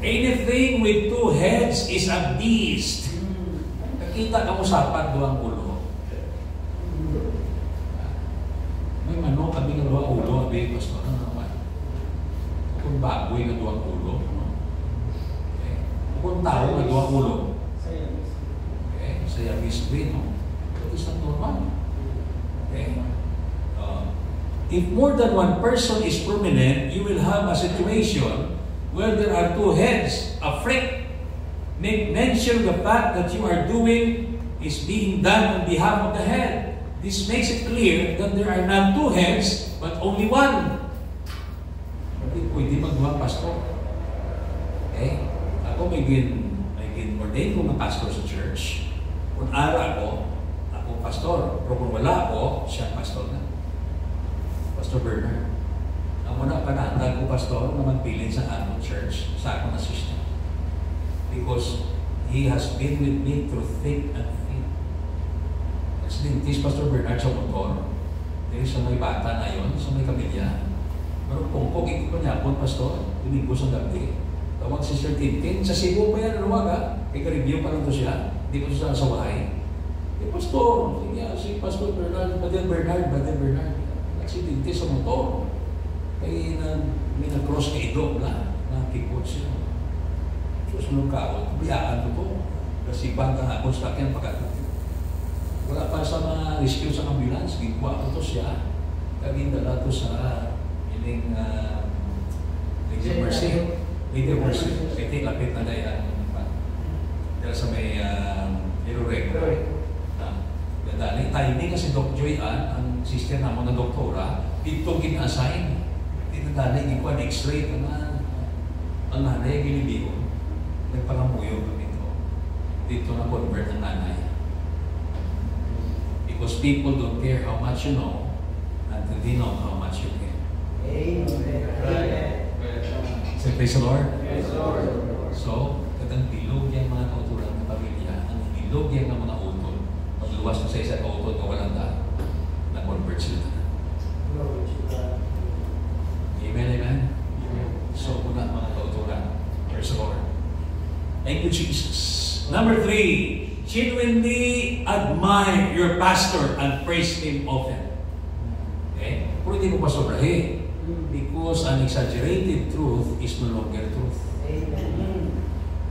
Anything with two heads is a beast. Nakita ka mo sapat doang ulo. May manok, kami nga doang ulo, abi, pastor, ano naman? Kung baboy nga doang ulo, kung tao nga doang ulo. Okay, saya mystery, no? It's not normal. Okay? If more than one person is prominent, you will have a situation where there are two heads. A freak make mention of the fact that you are doing is being done on behalf of the head. This makes it clear that there are not two heads, but only one. Hindi pwede magawa pastor. Okay? Ako may ordain ko ng pastor sa church. Kung ara ako pastor. Pero kung wala ako, siya pastor na. Pastor Bernard. Ang muna panatag ko pastor na magpilin sa anong church, sa akong assistant. Because he has been with me through thick and thin. Nagsilintis Pastor Bernard sa motor. Dahil sa may bata na yun, sa may kamilya. Pero kung ikot pa niya po, pastor, Domingo sa gabi. Tawag si Sir Tintin. Sa Cebu pa yan, nawaga. Ika-review pa lang to siya. Hindi ko siya sasawahay. Pastor, si Pastor Bernard, Brother Bernard, nagsitinti sa motor. Kaya may nag-cross ka ito, nakikot siya. Susunod ka, biyaan ko po. Kasi bang ka ako sa akin pagkatutin. Wala pa sa mga rescue sa ambulance, gigwa ko to siya. Kagindala to sa ining Lady Mercy. Lady Mercy. Kasi lapit na dahil dahil sa may Irurego. Dali, timing kasi Doc Joy ang sister naman na doktora, dito kin-assign. Dito dali, hindi ko ang x-ray na ang nanay, gilibihon. Nagpangamuyo ko dito. Dito na convert ang nanay. Because people don't care how much you know until they know how much you care. Amen. Say, praise the Lord. Praise the Lord. So, katang bilog yung mga kauturan ng pamilya, ang bilog yung mga utol. Luwas na sa isang kautod na walang na-convert sila na. Amen, amen? So, una mga kauturan. Praise the Lord. Thank you, Jesus. Number 3, genuinely admire your pastor and praise him often. Okay? Pero hindi mo pa sobrahin. Because an exaggerated truth is no longer truth. Amen.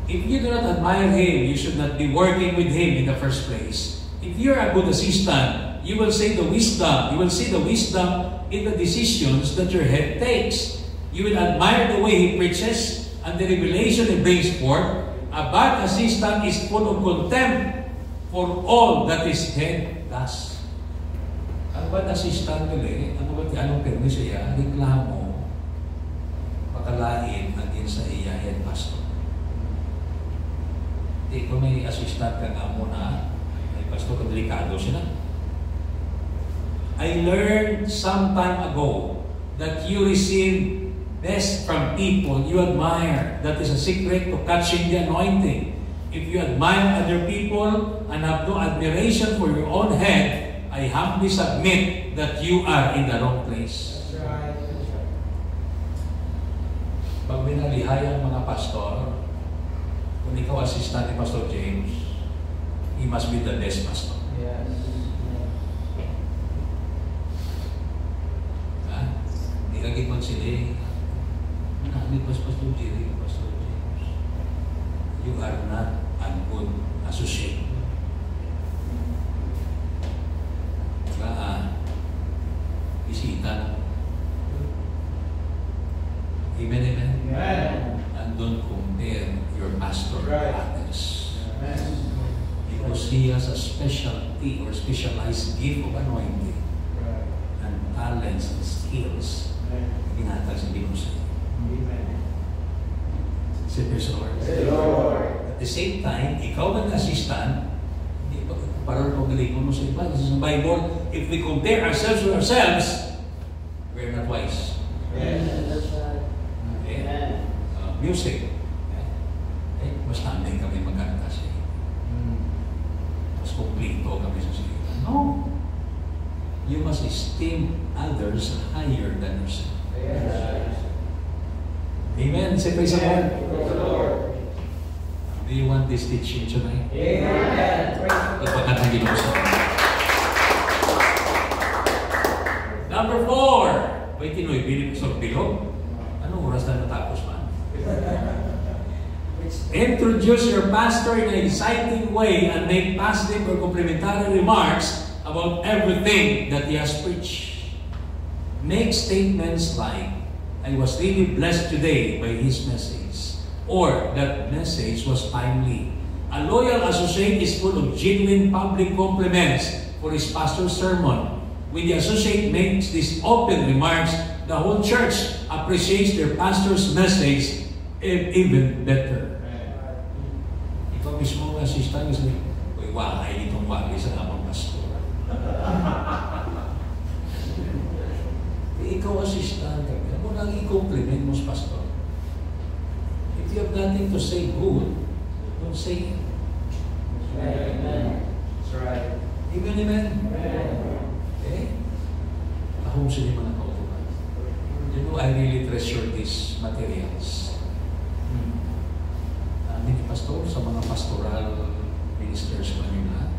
If you do not admire him, you should not be working with him in the first place. If you're a good assistant, you will see the wisdom. You will see the wisdom in the decisions that your head takes. You will admire the way he preaches and the revelation he brings forth. A bad assistant is full of contempt for all that his head does. Ang bad assistant gali, anong permi siya, reklamo, pakalain naging sa iya head pastor. Di ko may assistant ka nga muna, pastor, delikado siya na. I learned some time ago that you receive best from people you admire. That is a secret to catching the anointing. If you admire other people and have no admiration for your own head, I humbly submit that you are in the wrong place. That's right. Pag binalihay ang mga pastor, kung ikaw assistant ni Pastor James, he must be the best pastor. Yes. Hindi ka gipag sila. Sabi Pastor Jerry, Pastor James, you are not a good associate. Bisita. Amen, amen? Amen. And don't compare your pastor to Right. others. Amen. Because he has a specialty or specialized gift of anointing and talents and skills. Ginatag sa Diyos. Say praise the Lord. At the same time, ikaw man assistant, hindi ba parang pagaling mo sa iba? Kasi sa Bible, if we compare ourselves with ourselves, we're not wise. Okay? Music. Mas nanay kami magkanta siya. Mas kumplito kami sa siya. No. You must esteem others higher than yourself. Amen. Say praise the Lord. Do you want this teaching tonight? Amen. Ipagkat ang Ginoo sa inyo. Number 4. Wait, Tinoy, bilip sa bilog. Anong oras na natapos man? Introduce your pastor in an exciting way and make positive or complimentary remarks about everything that he has preached. Make statements like, I was really blessed today by his message, or that message was timely. A loyal associate is full of genuine public compliments for his pastor's sermon. When the associate makes these open remarks, the whole church appreciates their pastor's message even better. Ikaw mismo ang assistant, kasi, uy, wakay itong wakay sa namang pastor. Ikaw assistant, mo nang i-compliment mo sa pastor. If you have nothing to say good, don't say it. Amen. That's right. Amen, amen? Amen. Okay? Ahong sila mga kautukan. You know, I really treasure these materials. Ni pastor, sa mga pastoral ministers ko nila.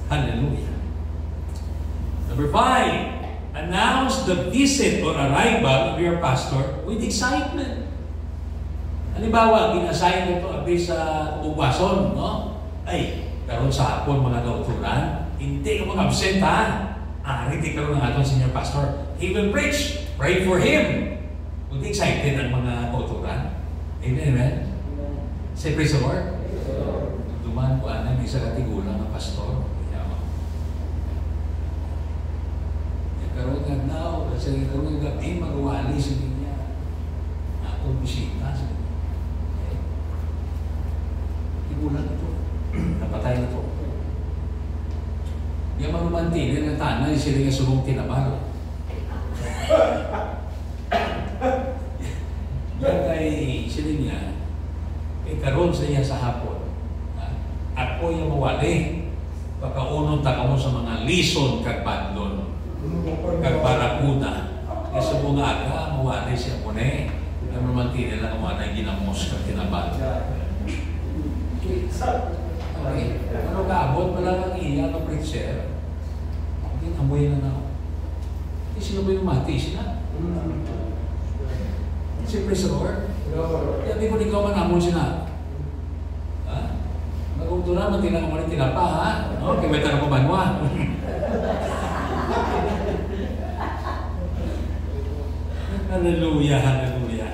Hallelujah. Number 5, announce the visit or arrival of your pastor with excitement. Halimbawa, ginassign ito abis sa Ubason, no? Ay, karon sa hapon mga kauturan, hindi ka mag-absent ha. Hindi karon ng atong senior pastor. He will preach. Pray for him. Hindi excited ang mga kauturan. Amen, amen? Say praise the Lord. Duman ko anang isa katigulang na pastor. Karoon nga now, kasi karoon nga gabi, magawali sa niya. Atong bisita sa niya. Okay? Tigulang ito. Napatay na ito. Yung manumantilin ng tanay, sila nga sumong tinabal. Yan kay sila niya, karoon sa niya sa hapon. Ako yung mawali. Pagkaunong taka mo sa mga lison kag badlon. Kag barakuda. Kasi bunga aga, mawali siya po na eh. Yung manumantilin lang mawali ginamos kag tinabal. Okay. Ano kaabot pala ng iya ng preacher? Hindi, amoy na ako. Hindi sila ba yung mati sila? Si praise the Lord. Hindi ko ikaw man amon sila. Ha? Magugto na, matilang mo rin tinapa, ha? Okay, may tanong ko banwa. Hallelujah, hallelujah.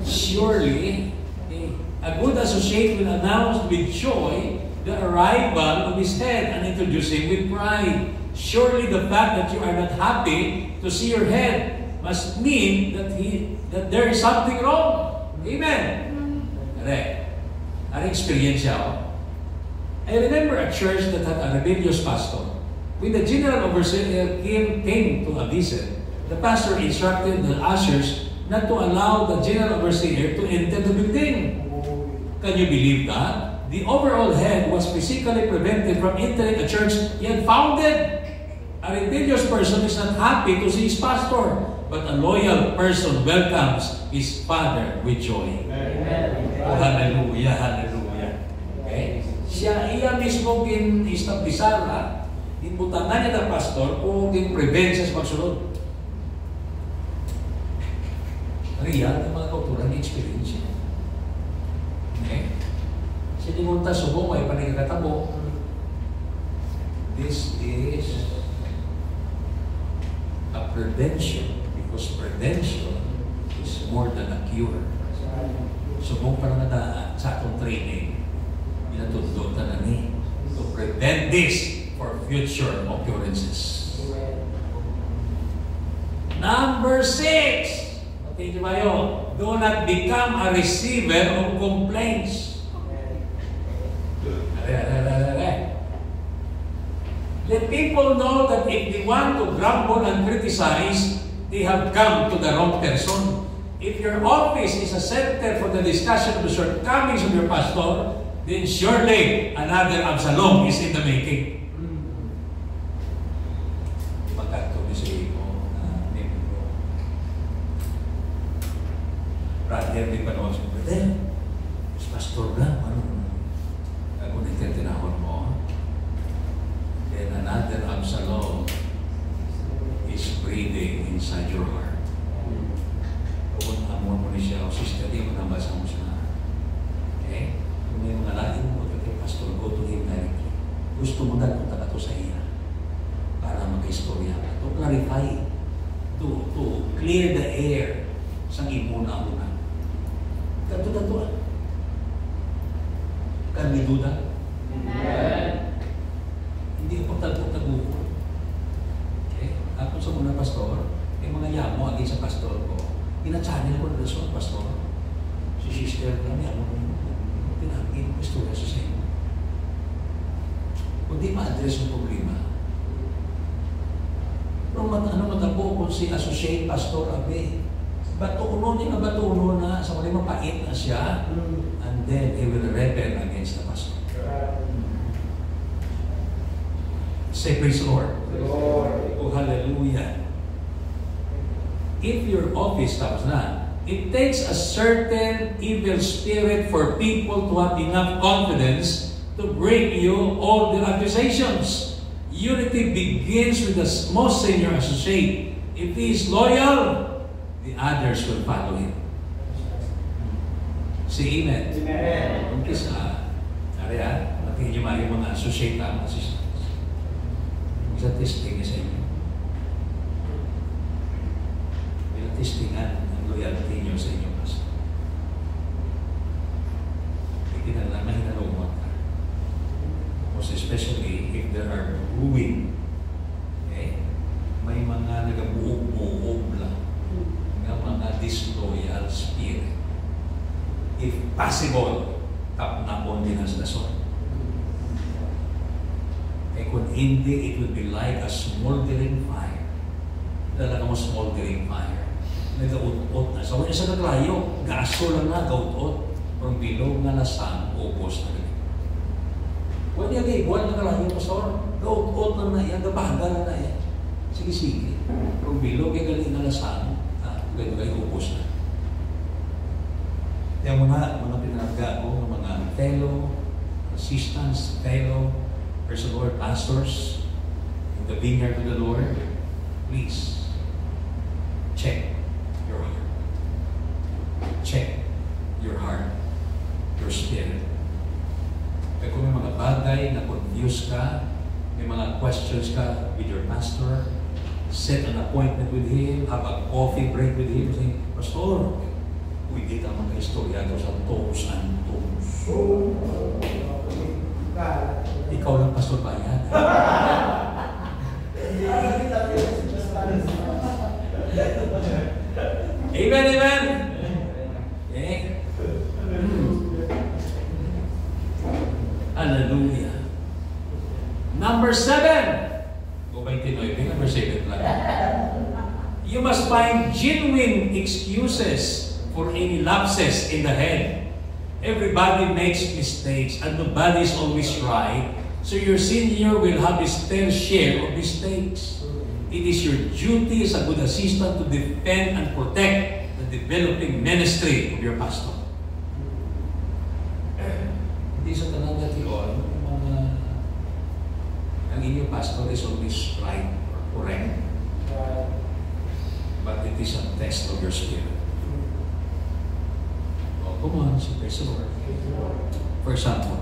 Surely, a good associate will announce with joy the arrival of his head and introduce him with pride. Surely the fact that you are not happy to see your head must mean that there is something wrong. Amen. An experience siya. I remember a church that had a rebellious pastor. When the general overseer came to a visit, the pastor instructed the ushers not to allow the general overseer to enter the building. Can you believe that? The overall head was physically prevented from entering a church he had founded. A rebellious person is not happy to see his pastor, but a loyal person welcomes his father with joy. Amen. Oh, hallelujah, hallelujah. Okay? Iya mismo kin-establisyar na, ibutangan niya ng pastor kung kin-prevent siya sa pagsunod. real na mga kauturan ni experience niya. Okay? Sinimunta subo, may panigkatabo. This is a prevention because prevention is more than a cure. Subong pa lang na sa atong training, inatudlo na ni to prevent this for future occurrences. Number 6. Okay, di ba yun? Do not become a receiver of complaints. Let people know that if they want to grumble and criticize, they have come to the wrong person. If your office is a center for the discussion of the shortcomings of your pastor, then surely another Absalom is in the making. Brother, di pa naman siya, brother, pastor lang, ako nagtitinahon mo. Then another Absalom is breathing inside your heart. Kung amuan mo niya siya, o sister, di mo nabasa mo siya. Okay? Kung may mga lain mo, pastor, go to him directly. Gusto mo na punta ka to sa iya para mag-istorya ka. To clarify, to clear the air sa imuna-una. Dato-dato. Kami duda. Hindi ko pagtago-tago. Okay? Ako sa muna pastor, may mga yamo agay sa pastor ko. Ina-channel ko na sa pastor. Si sister ko, may yamo ko. Pinagin ko istorya sa sa'yo. Kung di ma-address yung problema. Pero ano matabo kung si associate pastor Abe? Batuno niya na batuno na sa mga mapait na siya, and then he will rebel against the pastor. Say praise the Lord. Oh, hallelujah. If your office tapos na, it takes a certain evil spirit for people to have enough confidence to bring you all the accusations. Unity begins with the most senior associate. If he is loyal, the others will follow him. Say amen. Amen. Umpisa, ariya, natin yung mga associate ang assistants. Isa testing sa inyo. May testingan ang loyalty niyo sa inyo pastor. Hindi na lang mahinalumot ka. Most especially if there are brewing. Okay? May mga nagabuog-buog lang. Mga disloyal spirit. If possible, tapnapon din ang stasyon. Eh kung hindi, it would be like a smoldering fire. Talaga mo smoldering fire. Nag-out-out na. So, sa naglayo, gaso lang na, gaut-out. From below nga lasang, upos na rin. Huwag niya kayo, buwan na naglayo, pastor. Gaut-out na na yan, gabaga na yan. Sige-sige. From below, kaya galing na lasang, ganito kayo upos na. Kaya muna, mga pinaragga ko, mga fellow assistants, fellow Lord pastors in the vineyard of the Lord, please check your heart. Check your heart, your spirit. Kaya kung may mga bagay na confused ka, may mga questions ka with your pastor, set an appointment with him, have a coffee break with him, say, Pastor, pwede ka mga-istorya ito sa toes and toes. Ikaw lang, Pastor Bayan. Amen, amen. Okay. Hallelujah. Number 7. Number 7 lang. You must find genuine excuses for any lapses in the head. Everybody makes mistakes and nobody is always right. So your senior will have his fair share of mistakes. It is your duty as a good assistant to defend and protect the developing ministry of your pastor. Hindi sa tanang gatiyon, ang inyong pastor is always right or correct. But it is a test of your spirit. Come on, praise the Lord. For example,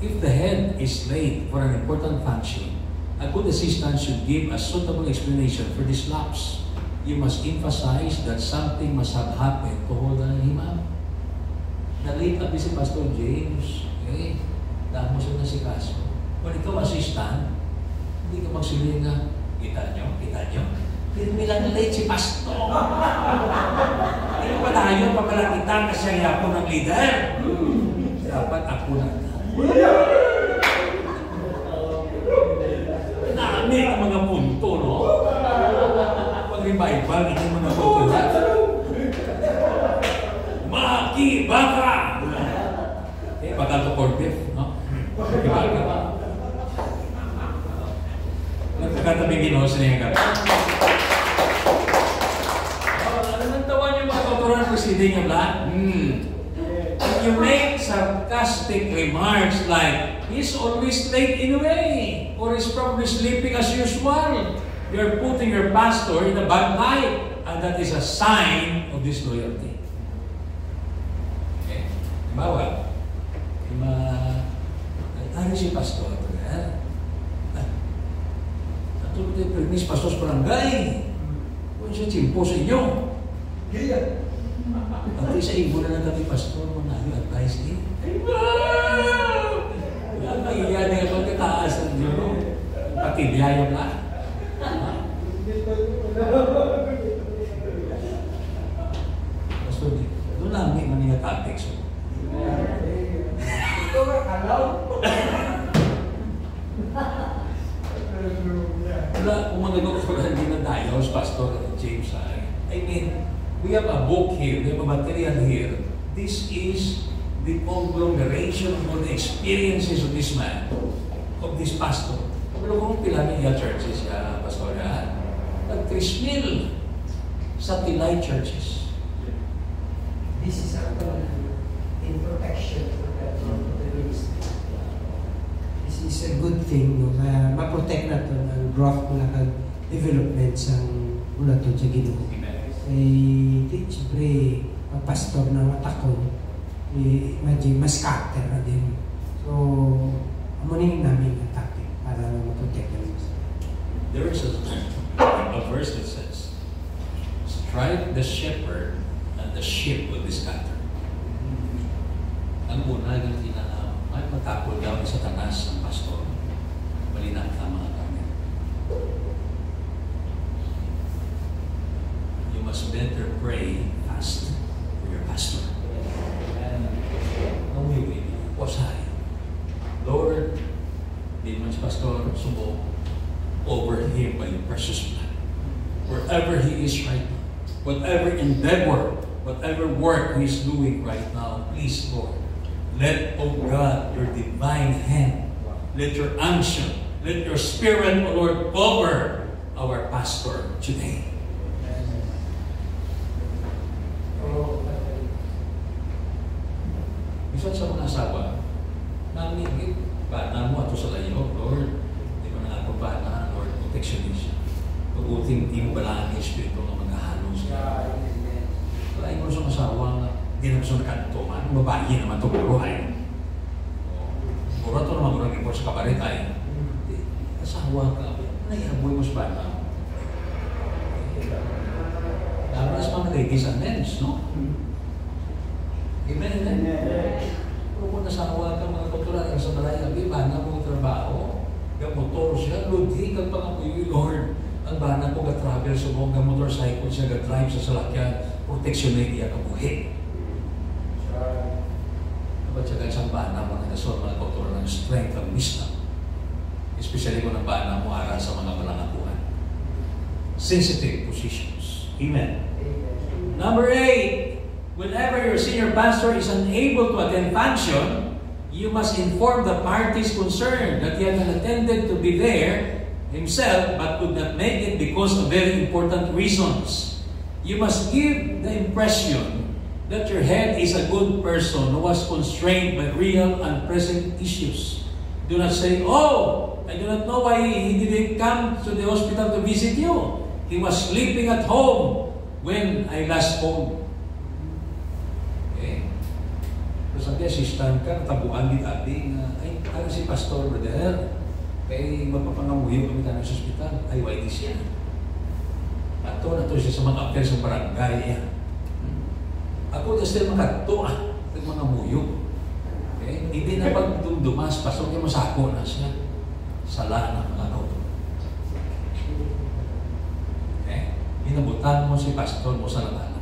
if the head is late for an important function, a good assistant should give a suitable explanation for this lapse. You must emphasize that something must have happened to hold him up. Na-late na si Pastor James. Okay? Dahil mo siya na si Kaso. Kung ikaw assistant, hindi ka magsiling nga, kita nyo? Hindi lang late si Pastor. Hindi pa tayo papalakitan kasi ako ng leader. Dapat ako na. Dami ang mga punto, no? Pag-revival, ito yung mga punto na. Makibaka! Bakal to Cortef, no? Makibaka. Nagkakatabi Ginoo sa niyang gabi. Ano nang tawa niyo mga kauturan proceeding yung lahat? You make sarcastic remarks like, he's always late anyway, or he's probably sleeping as usual. You're putting your pastor in a bad light, and that is a sign of disloyalty. Okay? Bawal. Ano si pastor? Natulog tayo permis pastor sa barangay. Kung siya chimpo sa inyo. At sa ibo na lang kami pastor, advice din. Ay, iyan na yung pagkataas ng Diyos. Pati biyayang lahat. Pastor, doon namin maniya topics. Ito nga, kalaw. Wala, kung magagawa ko hindi na tayo, Pastor James, I mean, we have a book here, we have a material here. This is the conglomeration of the experiences of this man, of this pastor. Pero kung pila niya churches, Pastor, nag-3,000 satellite churches. This is in protection for the ministry. This is a good thing, no? Ma-protect na ito ang growth mula kag development sa mula ito sa Ginoo. Siyempre, ang pastor na matakon, imagine, mas scatter na din. So, amunin namin ang topic para ma-protect the ministry. There is a verse that says, strike the shepherd and the sheep will be scattered. Ang una, yung ay matakol daw sa tanas ng pastor. Malinang ka mga kami. You must better pray fast for your pastor. And umiwi, wasay. Lord, di man si pastor subo over him by your precious blood. Wherever he is right now, whatever endeavor, whatever work he is doing right now, please, Lord, let, oh God, your divine hand, let your unction, let your spirit, oh Lord, cover our pastor today. Isa sa mga asawa, namigit, bata mo ato sa layo, Lord, di ba na ako bata, Lord, protection siya. Pag-uting di mo balaan ng Espiritu na maghahalong siya. Wala yung gusto asawa nga, hindi na gusto nakantuman. Babae naman ito buruhay. Buro ito naman gurang report sa kabaret ay. Asawa ka. Nayaboy mo sa bata. Dapat sa mga ladies and men, no? Amen, amen. Pero kung nasawa ka mga kultura sa balay, bana mo trabaho, motor siya, ludi kang pangapuyo, Lord. Ang bana ko ga-travel sa mga motorcycle siya, ga-drive sa salakyan, protection na iya kabuhi. Dapat siya isang bana mo na nasol mga kultura ng strength and wisdom. Especially kung ang bana mo ara sa mga malangapuhan. Sensitive positions. Amen. Number 8, whenever your senior pastor is unable to attend function, you must inform the parties concerned that he had intended to be there himself but could not make it because of very important reasons. You must give the impression that your head is a good person who was constrained by real and present issues. Do not say, "Oh, I do not know why he didn't come to the hospital to visit you. He was sleeping at home when I last phoned." Okay? sabi, assistant ka, natabuan din ating, ay, ano si Pastor, brother? Kaya magpapangamuyo kami tayo sa hospital. Ay, YD siya. Ato na to siya sa mga affairs sa barangay. Ako na sila makato, mga muyo. Okay? Hindi na pagdumas, pasok yung masako na siya. Sala na mga kauto. Okay? Inabutan mo si Pastor mo sa latala.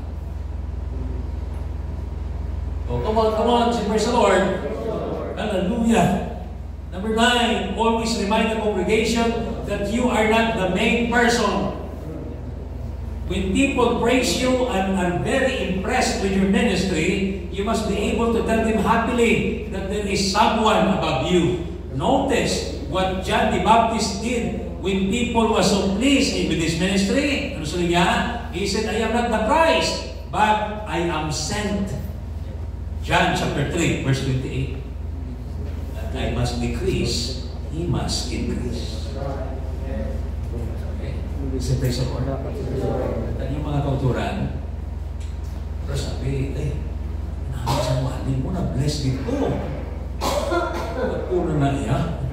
Oh, come on, praise the Lord. Hallelujah. Number 9, always remind the congregation that you are not the main person. When people praise you and are very impressed with your ministry, you must be able to tell them happily that there is someone above you. Notice what John the Baptist did when people were so pleased with his ministry. Ano sabi niya? He said, I am not the Christ, but I am sent. John chapter 3, verse 28. That I must decrease, he must increase. Okay? Say praise the Lord. At yung mga kauturan, pero sabi, namin sa wali mo na bless dito. At una na iya.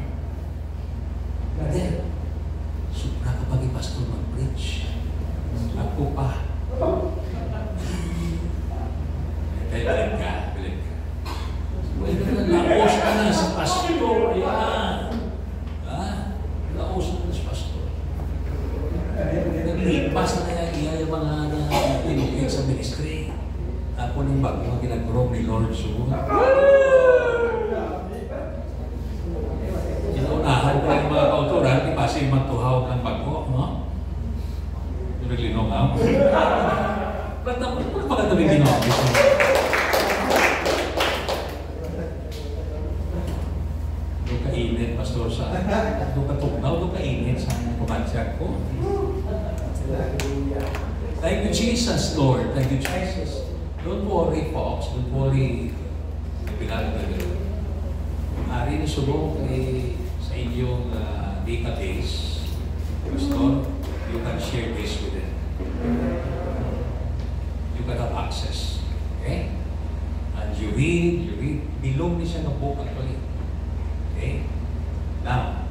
Brother, supra kapag ipastor mag-preach. Ako pa. Kaya bilib ka. Pwede na laos ka na sa pastor. Ayan. Ha? Laos ka na sa pastor. Naglipas na iya yung mga tinugig sa ministry. Ako nang bago ang ginagurong ni Lord Su. Inuunahan ko yung mga kauturan, ipasa yung matuhaw ng bago, no? Yung naglinong ako. Ba't magandang ginong? Doon kainit, Pastor, sa doon katugnaw, doon kainit sa kumansyak ko. Thank you, Jesus, Lord. Thank you, Jesus. Don't worry, folks. Don't worry. Ari ni subong sa inyong database. Pastor, you can share this with them. You can have access. Okay? And you read. Bilong ni siya na book actually. Okay? Now,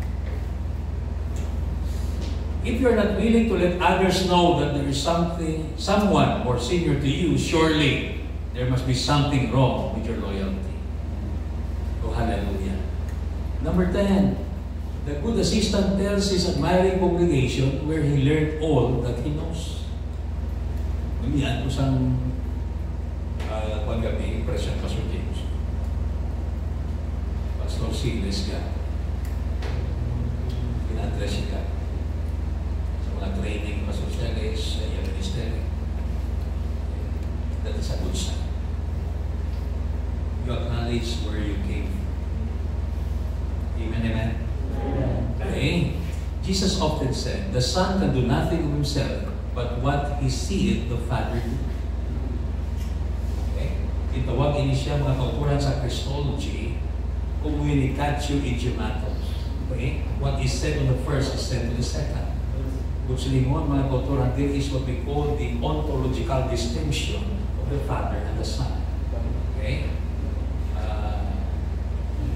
if you're not willing to let others know that there is someone more senior to you, surely there must be something wrong with your loyalty. Oh, hallelujah. Number 10, the good assistant tells his admiring congregation where he learned all that he knows. Yan, kusang paggabi, impression Pastor James. Pastor Silas ka. Pina-address ka. Training pa socialist, yung ministry. That is a good sign. You acknowledge where you came from. Amen, amen? Okay. Jesus often said, the Son can do nothing of himself, but what he seeth the Father do. Okay? Itawag ini siya mga kauturan sa Christology, communicatio idiomatum. Okay? What is said on the first is said to the second. Kung silingon mga kauturan, there is what we call the ontological distinction of the Father and the Son. Okay?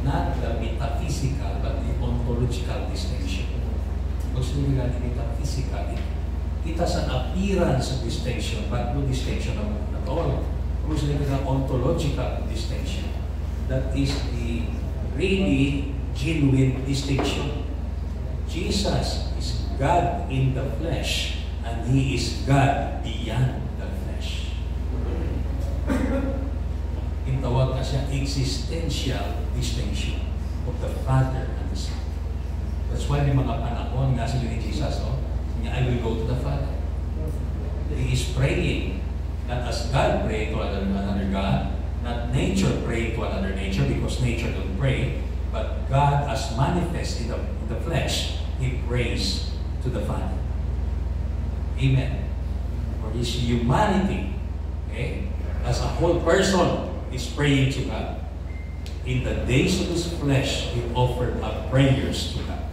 Not the metaphysical, but the ontological distinction. Kung silingon natin metaphysical, it has an appearance of distinction, but no distinction at all. Kung silingon ng ontological distinction, that is the really genuine distinction. Jesus is God in the flesh, and He is God beyond the flesh. Itawag na siya existential distinction of the Father and the Son. That's why may mga panahon nga sila ni Jesus, I will go to the Father. He is praying, not as God pray to another God, not nature pray to another nature, because nature don't pray, but God as manifest in the flesh, He prays to the Father. Amen. For His humanity, okay, as a whole person, is praying to God. In the days of His flesh, He offered up prayers to God.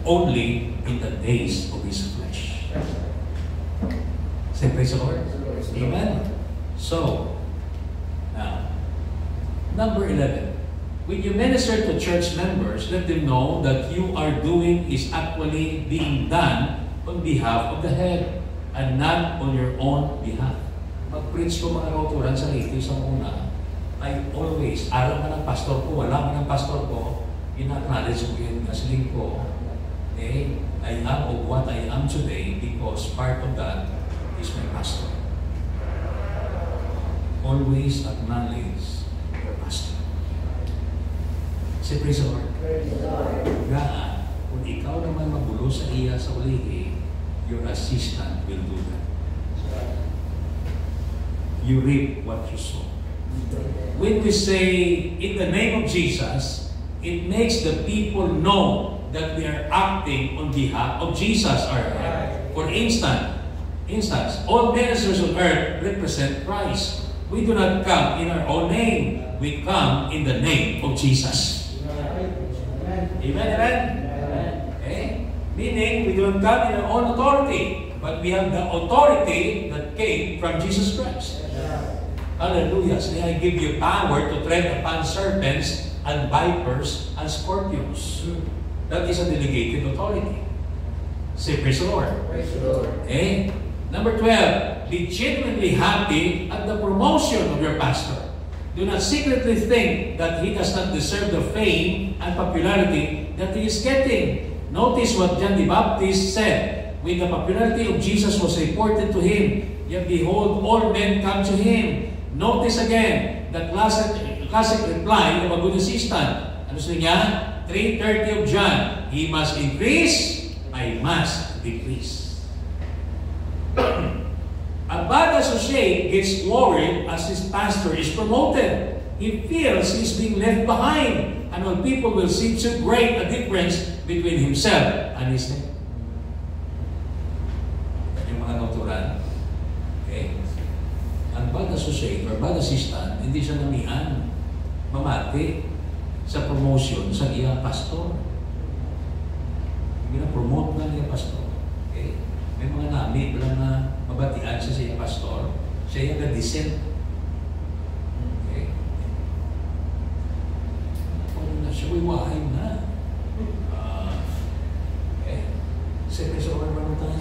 Only in the days of His flesh. Say praise the Lord. Amen. So, now, Number 11. When you minister to church members, let them know that you are doing is actually being done on behalf of the head and not on your own behalf. Mag-preach ko mga kauturan sa rito sa una, I always, araw man ng pastor ko, wala man ng pastor ko, ina-acknowledge ko yun kasi ko, I am of what I am today because part of that is my pastor. Always acknowledge your pastor. Say praise the Lord. Gaan, kung ikaw naman magulo sa iya sa ulihi, your assistant will do that. You reap what you sow. When we say, in the name of Jesus, it makes the people know that we are acting on behalf of Jesus. For instance, all ministers on earth represent Christ. We do not come in our own name. We come in the name of Jesus. Amen, amen? Okay? Meaning, we do not come in our own authority, but we have the authority that came from Jesus Christ. Hallelujah. So I give you power to tread upon serpents and vipers and scorpions. That is a delegated authority. Say, praise the Lord. Praise the Lord. Okay? Number 12, be genuinely happy at the promotion of your pastor. Do not secretly think that he does not deserve the fame and popularity that he is getting. Notice what John the Baptist said. When the popularity of Jesus was reported to him, yet behold, all men come to him. Notice again the classic reply of a good assistant. Ano sa niya? 3:30 of John. He must increase, I must decrease. A bad associate gets worried as his pastor is promoted. He feels he's being left behind, and when people will see too great a difference between himself and his name. Yan yung mga kauturan. Okay? Ang bad associate or bad assistant, hindi siya namihan, mamati sa promotion sa iyang pastor. Gina-promote na niya pastor. Okay? May mga nami lang na mabatian siya sa iyang pastor. Siya yung na-descent. Okay? Kung na siya, wiwahay na. Okay? Sige, sa order ba tayo?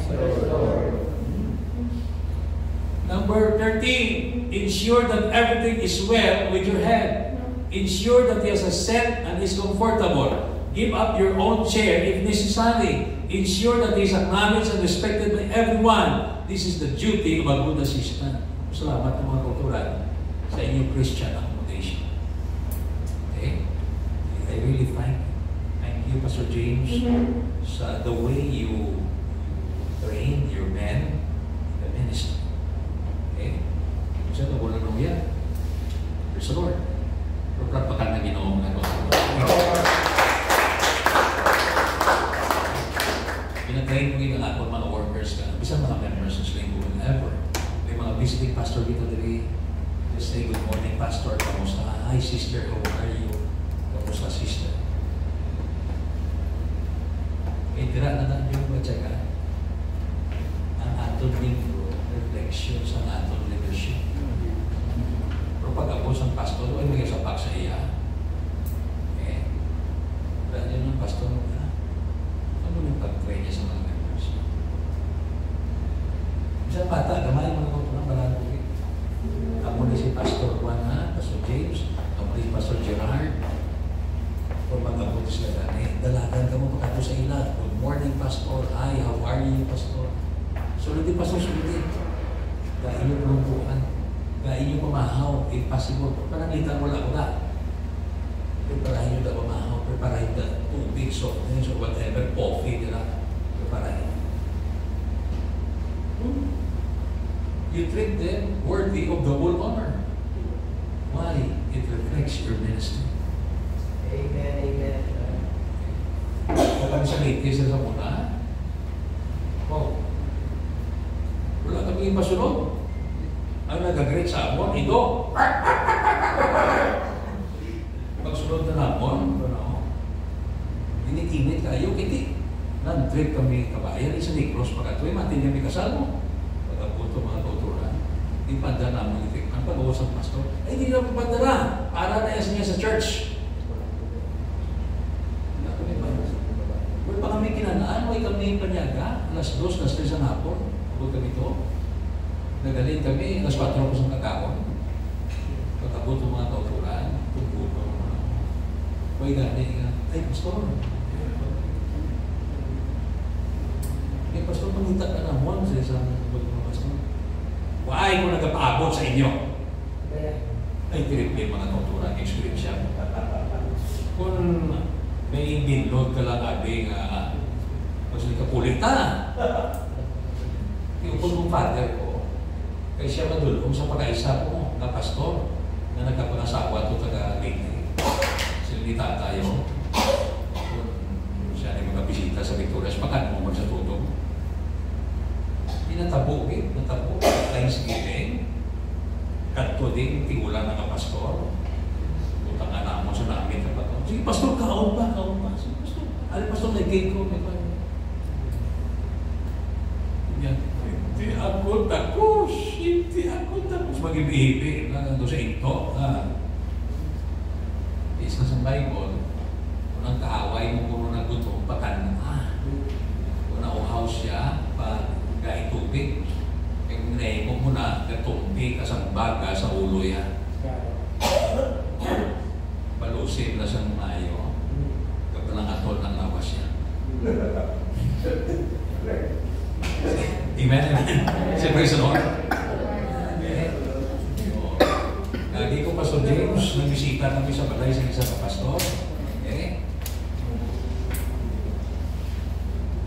Number 13, ensure that everything is well with your head. Ensure that he has a set and is comfortable. Give up your own chair if necessary. Ensure that he is acknowledged and respected by everyone. This is the duty of a good assistant. Salamat ng mga kauturan sa inyong Christian accommodation. Okay? I really thank you, Pastor James, sa the way you train your men in the ministry. Okay? Sa wala nung yan. Praise the Lord. Pagpapakan na ginoong ano. Pinatrain ko yun ang ako mga workers ka. Bisa mga members ng Sling whenever. May mga visiting pastor dito dali. Just say, good morning, pastor. Kamusta? Hi, sister. How are you? Kamusta, sister? Tira na lang yung matyaga. Ang aton libro, reflection sa aton leadership. Pero pag ako sa pastor, ay may kasapak sa iya. Eh, dahil yun ng pastor, ano yung pag-train niya sa mga members? Isang bata, gamay mo na ito ng balang bukit. Ako na si Pastor Juan, Pastor James, ako na si Pastor Gerard. Kung mag-abot sila gani, dalagan ka mo pagkato sa ilan. Good morning, Pastor. Hi, how are you, Pastor? Sulit yung Pastor, sulit. Dahil yung lumpuan. Dahil yung pamahaw, if possible, parang litan wala ko na. Preparahin yung da pamahaw, preparahin da tubig, soft drinks, or whatever, coffee, nila. Preparahin. You treat them worthy of double honor. Why? It reflects your ministry. Amen, amen. Kapag sa litis sa muna, wow, wala kami pasunod. Ang nag-agree sa amon, ito. Pagsunod na namon, init-init kayo, hindi. Nag-trip kami kabayan, isa ni Cross pagkatuloy, matin kami kasal mo. Pagkapunto mga kauturan. Di panda na mo itik. Ang pag-uusap pastor, ay hindi na papadala. Para na niya sa church. Wala pa kami kinanaan, wala kami panyaga. Alas 2, alas 3 sa hapon. Huwag kami ito. Nagaling kami, alas 4 ako sa kakawon. Pagkabot ng mga kauturan, pagbuto. Huwag gani nga, ay pastor. Eh pastor, pangita ka na mo sa isang mga pastor. Why ko nagpaabot sa inyo? Ay tiripli mga kauturan, experience siya. Kung may binlog ka lang abi nga, kasi kapulit na. Yung kung father ko, kaya siya madulong sa pag-aisa ko na pastor na nagkapangasawa ito taga-Leyte. Sila ni tatayo. Siya na magkabisita sa Victoria's Pakan mo sa tutong. Natabo eh. Natabo. Thanksgiving. Kanto din, tigulang ng pastor. Utang nga mo sa namin na pa. Sige, pastor, kaon pa. Sige, pastor. Ano, pastor, nag-gate ko. Yan. Hindi ako tapos. Mag-ibihipi. Nandun sa ito. Isa sa Bible, kung ang kaaway mo kung nagutom, pakan na. Kung nauhaw siya, pag-gay tubig. Kung naimog mo na, katumpi ka sa baga sa ulo yan. Palusin na sa mayo. Kapag atol ng lawas yan. Amen? Say praise the Lord. Lagi ko Pastor James, nagbisita kami sa balay sa isa na pastor. Okay?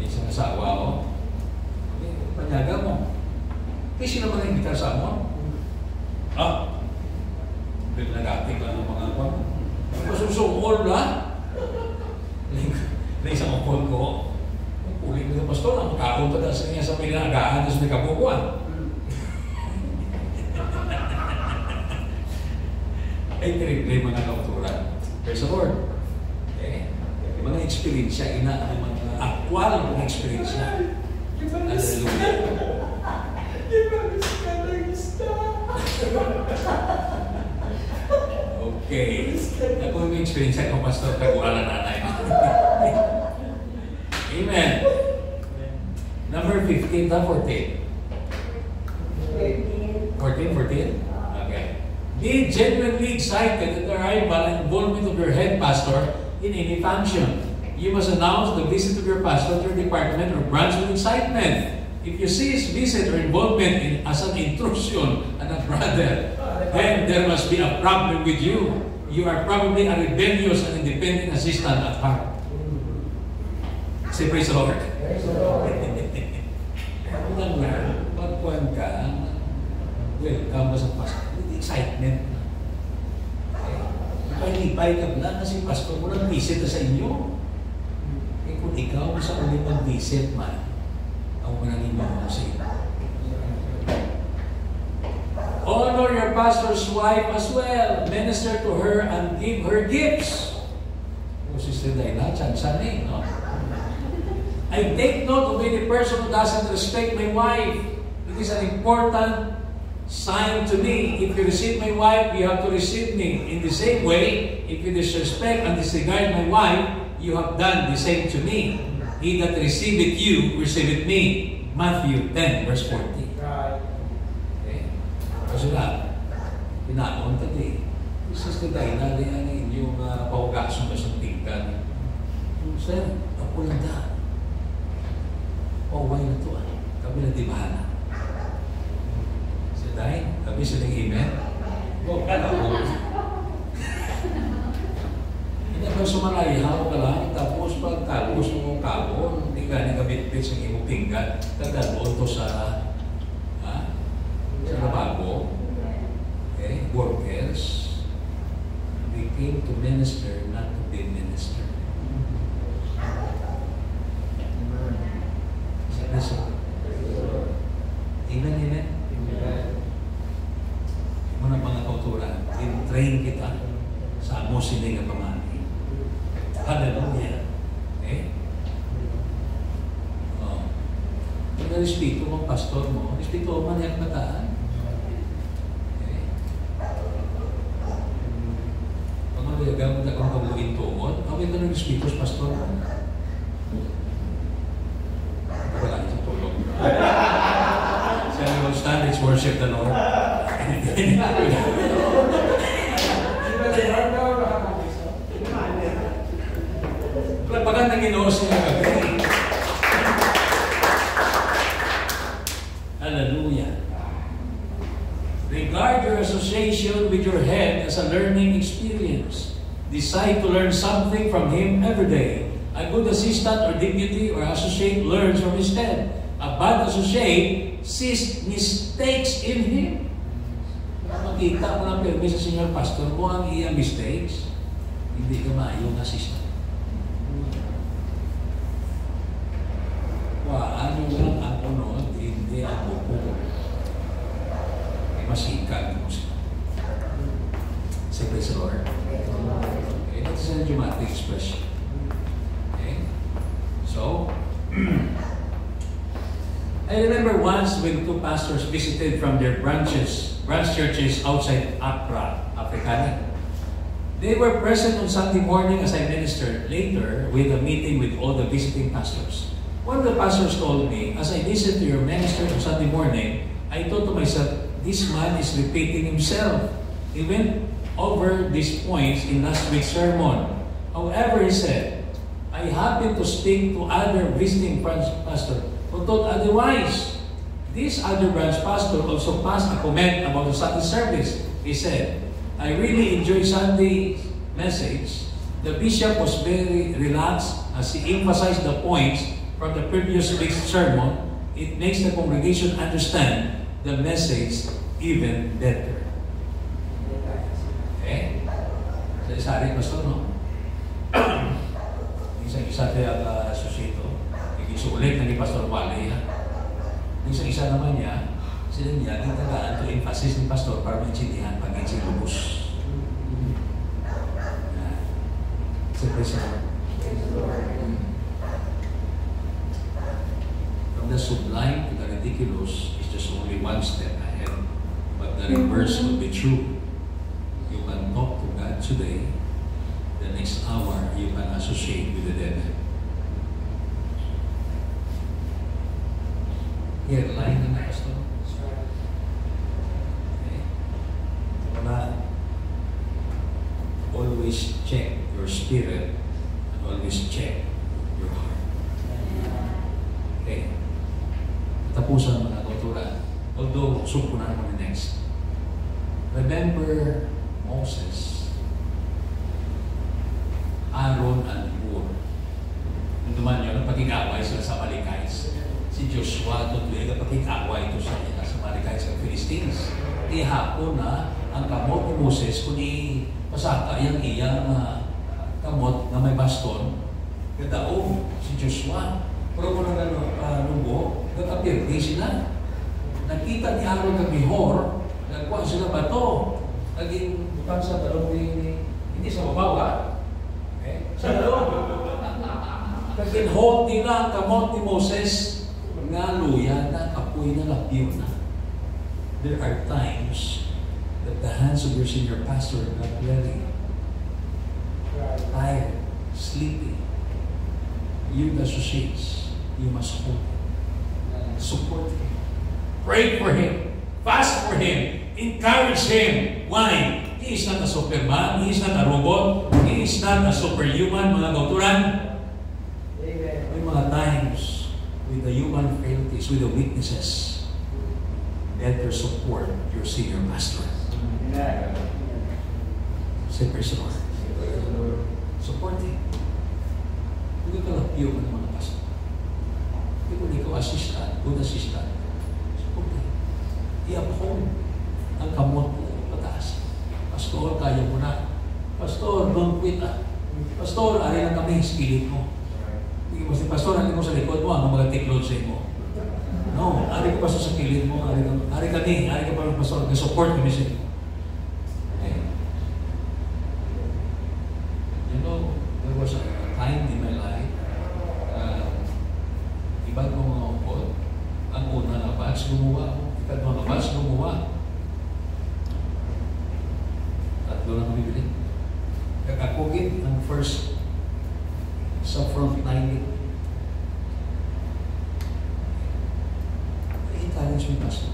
Isang asawa ko. Okay, panyaga mo. Kasi sila mga imbitar sa amon. Nag-agating lang ng mga ako. Masusungol na. Na isang upol ko. Ulit ng pastor, ang kaon pa sa niya sa pinagahan sa nagkabukuan. Ay, terrible mga kauturan. Praise the Lord. Okay? Mga experience siya, mga actual mga experience siya. Hallelujah. Okay. Ako yung experience siya kung pastor, kaguala nanay. Amen. Number 15 na 14. 14? Okay. Be genuinely excited at the arrival and involvement of your head pastor in any function. You must announce the visit of your pastor to your department or branch with excitement. If you see his visit or involvement as an intrusion and a brother, then there must be a problem with you. You are probably a rebellious and independent assistant at heart. Say praise the Lord. Praise the Lord. Pagkuhan ka, welcome sa pastor. With excitement. Pailipay ka na kasi pastor mo lang visit na sa inyo. Eh kung ikaw sa ulit mag-visit man, ako manangin mo sa inyo. Honor your pastor's wife as well. Minister to her and give her gifts. O Sister Dayna, chansan eh, no? I take note of any person who doesn't respect my wife. It is an important sign to me. If you receive my wife, you have to receive me. In the same way, if you disrespect and disregard my wife, you have done the same to me. He that receiveth you, receiveth me. Matthew 10, verse 40. Okay? Kasi lang, pinaon tadi. Sister Dayna, ang inyong pahugason na sa tingkan. Sir, ako lang da. Why na ito? Kami na di bahala. Siya dahil, kami silang amen. Hindi ba sumalayaw ka lang, tapos pagkalbos mo kabon, hindi ka nagabit-bit sa iyong pinggan, kagalon to sa lababo. Okay? Workers. They came to minister, not to be ministered. Amen, amen? Muna mga kauturan, in-train kita sa amo sinig ang pamati. Hallelujah. Okay? Kung na-respito mong pastor mo, respito man yung kataan. the speakers, Pastor. Wala itong tulog. Shall we all stand? Let's worship the Lord. Pagkat ng Ginoo siya gabi. Hallelujah. Regard your association with your head as a learning experience. Decide to learn something from him every day. A good assistant or dignity or associate learns from his head. A bad associate sees mistakes in him. Makita mo ng permi sa senior pastor mo ang iyang mistakes, hindi ka maayong assistant. Ano lang ang unod, hindi ang buko. Ay masikag mo siya. Say praise the Lord. Okay, that is an idiomatic expression. Okay? So, I remember once when two pastors visited from their branch churches outside Accra, Africana. They were present on Sunday morning as I ministered. Later, with a meeting with all the visiting pastors. One of the pastors told me, as I listened to your minister on Sunday morning, I thought to myself, this man is repeating himself. He went over these points in last week's sermon. However, he said, I happened to speak to other visiting branch pastor who thought otherwise. This other branch pastor also passed a comment about the Sunday service. He said, I really enjoyed Sunday's message. The bishop was very relaxed as he emphasized the points from the previous week's sermon. It makes the congregation understand the message even better. Okay? Sa isari, Pastor, no? Isang-isa tayo ang asosito. Igisulit na ni Pastor Wally, ha? Isang-isa naman niya, sila niya, nagtagaan to emphasis ni Pastor para maintindihan pag si lubos. Siyempre siya. From the sublime to the ridiculous is just only one step ahead. But the reverse will be true. You can talk to God today. The next hour, you can associate with the devil. Here, line na next one. Okay. Wala. Always check your spirit and always check your heart. Okay. Tapusan mga kultura. Although, sumpunan kami next. Remember Moses, Aaron, and Hur. Nung duman yun, napag-igaway sila sa Malikais. Si Joshua, tutuloy na pag-igaway ito sa Malikais sa Philistines. Ihapon na ang kamot ni Moses, kundi pasaka yung iyang kamot na may baston. Kadaog si Joshua. Pero kung naglubo, nagkapirti sila. Nakita ni Aaron kag ni Hur, nagkuha sila bato. Naging butang sa dalong hindi sa babawa. Okay? Sa dalong. Naging-hold nila ang kamot ni Moses nga luya na, kapoy na, lapyo na. There are times that the hands of your senior pastor are not ready. Tired, sleepy. You the associates, you must hold him. Support him. Pray for him. Fast for him. Encourage him. Why? He is not a superman. He is not a robot. He is not a superhuman, mga kauturan. May mga times with the human frailties, with the weaknesses, better support your senior pastor. Say praise the Lord. Support him. Hindi ka lapyo ng mga pastor. Hindi ko ikaw assistant, good assistant. Support him. I-uphold ang kamot mo pataas. Pastor, kaya mo na. Pastor, don't quit ah. Pastor, ari lang kami, skillit mo. Hindi mo si Pastor, hindi mo sa likod mo, ang mga take-load sa mo. No, ari ka Pastor sa kilid mo, ari ka pa ng Pastor, support kami sa iyo. Okay. You know, there was a time in my life, iba't mga upod, ang una na batch gumawa, ikat mga batch gumawa. Tatlo lang kami bilhin. Kakakugin ang first front line. I-challenge mo, Pastor.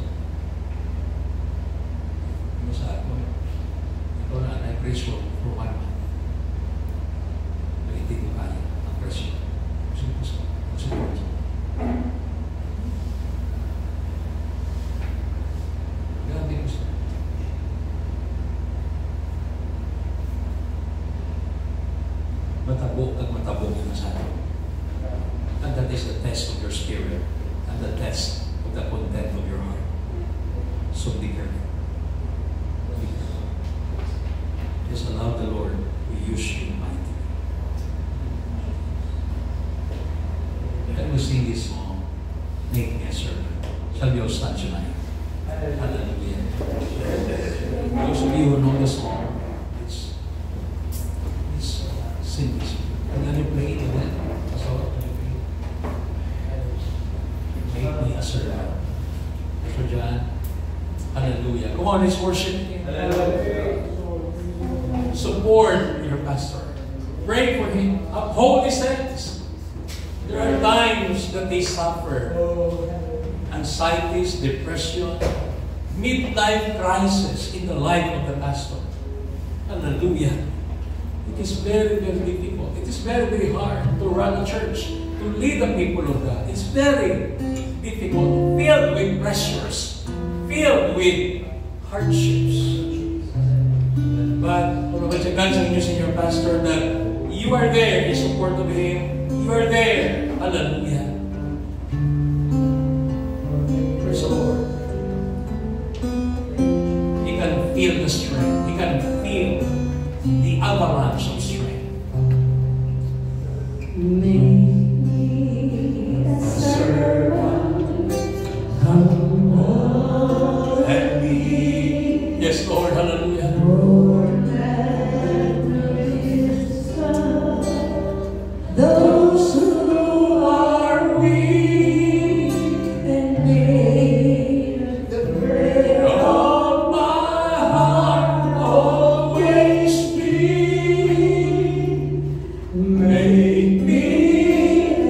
Ano sa ako? Ikaw na, I-preach for 1 month. Hindi ko kaya. Ang preach mo. Sige, Pastor. Sige, Pastor. Grabe, Pastor. Matabok at matabok yung masabi. And that is the test of your spirit and the test of the content of your heart. So be careful. Be careful. Just allow the Lord to use you mightily. Can we sing this song? Make me a servant. Shall we all stand tonight? Hallelujah. Those of you who know the song, sing this. Can you play it again? So, make me a servant. So, John, hallelujah. Come on, let's worship Him. Support your pastor. Pray for him. Uphold his hands. There are times that they suffer anxieties, depression, midlife crisis in the life of the pastor. Hallelujah. It is very, very difficult. It is very, very hard to run a church, to lead the people of God. It's very difficult, filled with pressures, filled with hardships. But pagpapatsagan sa inyo, Senior Pastor, that you are there in support of Him. You are there. Hallelujah. Praise the Lord. He can feel the strength. He can feel the avalanche of strength. Yes, Lord. Hallelujah. Those who are weak and need the prayer of my heart always be. Make me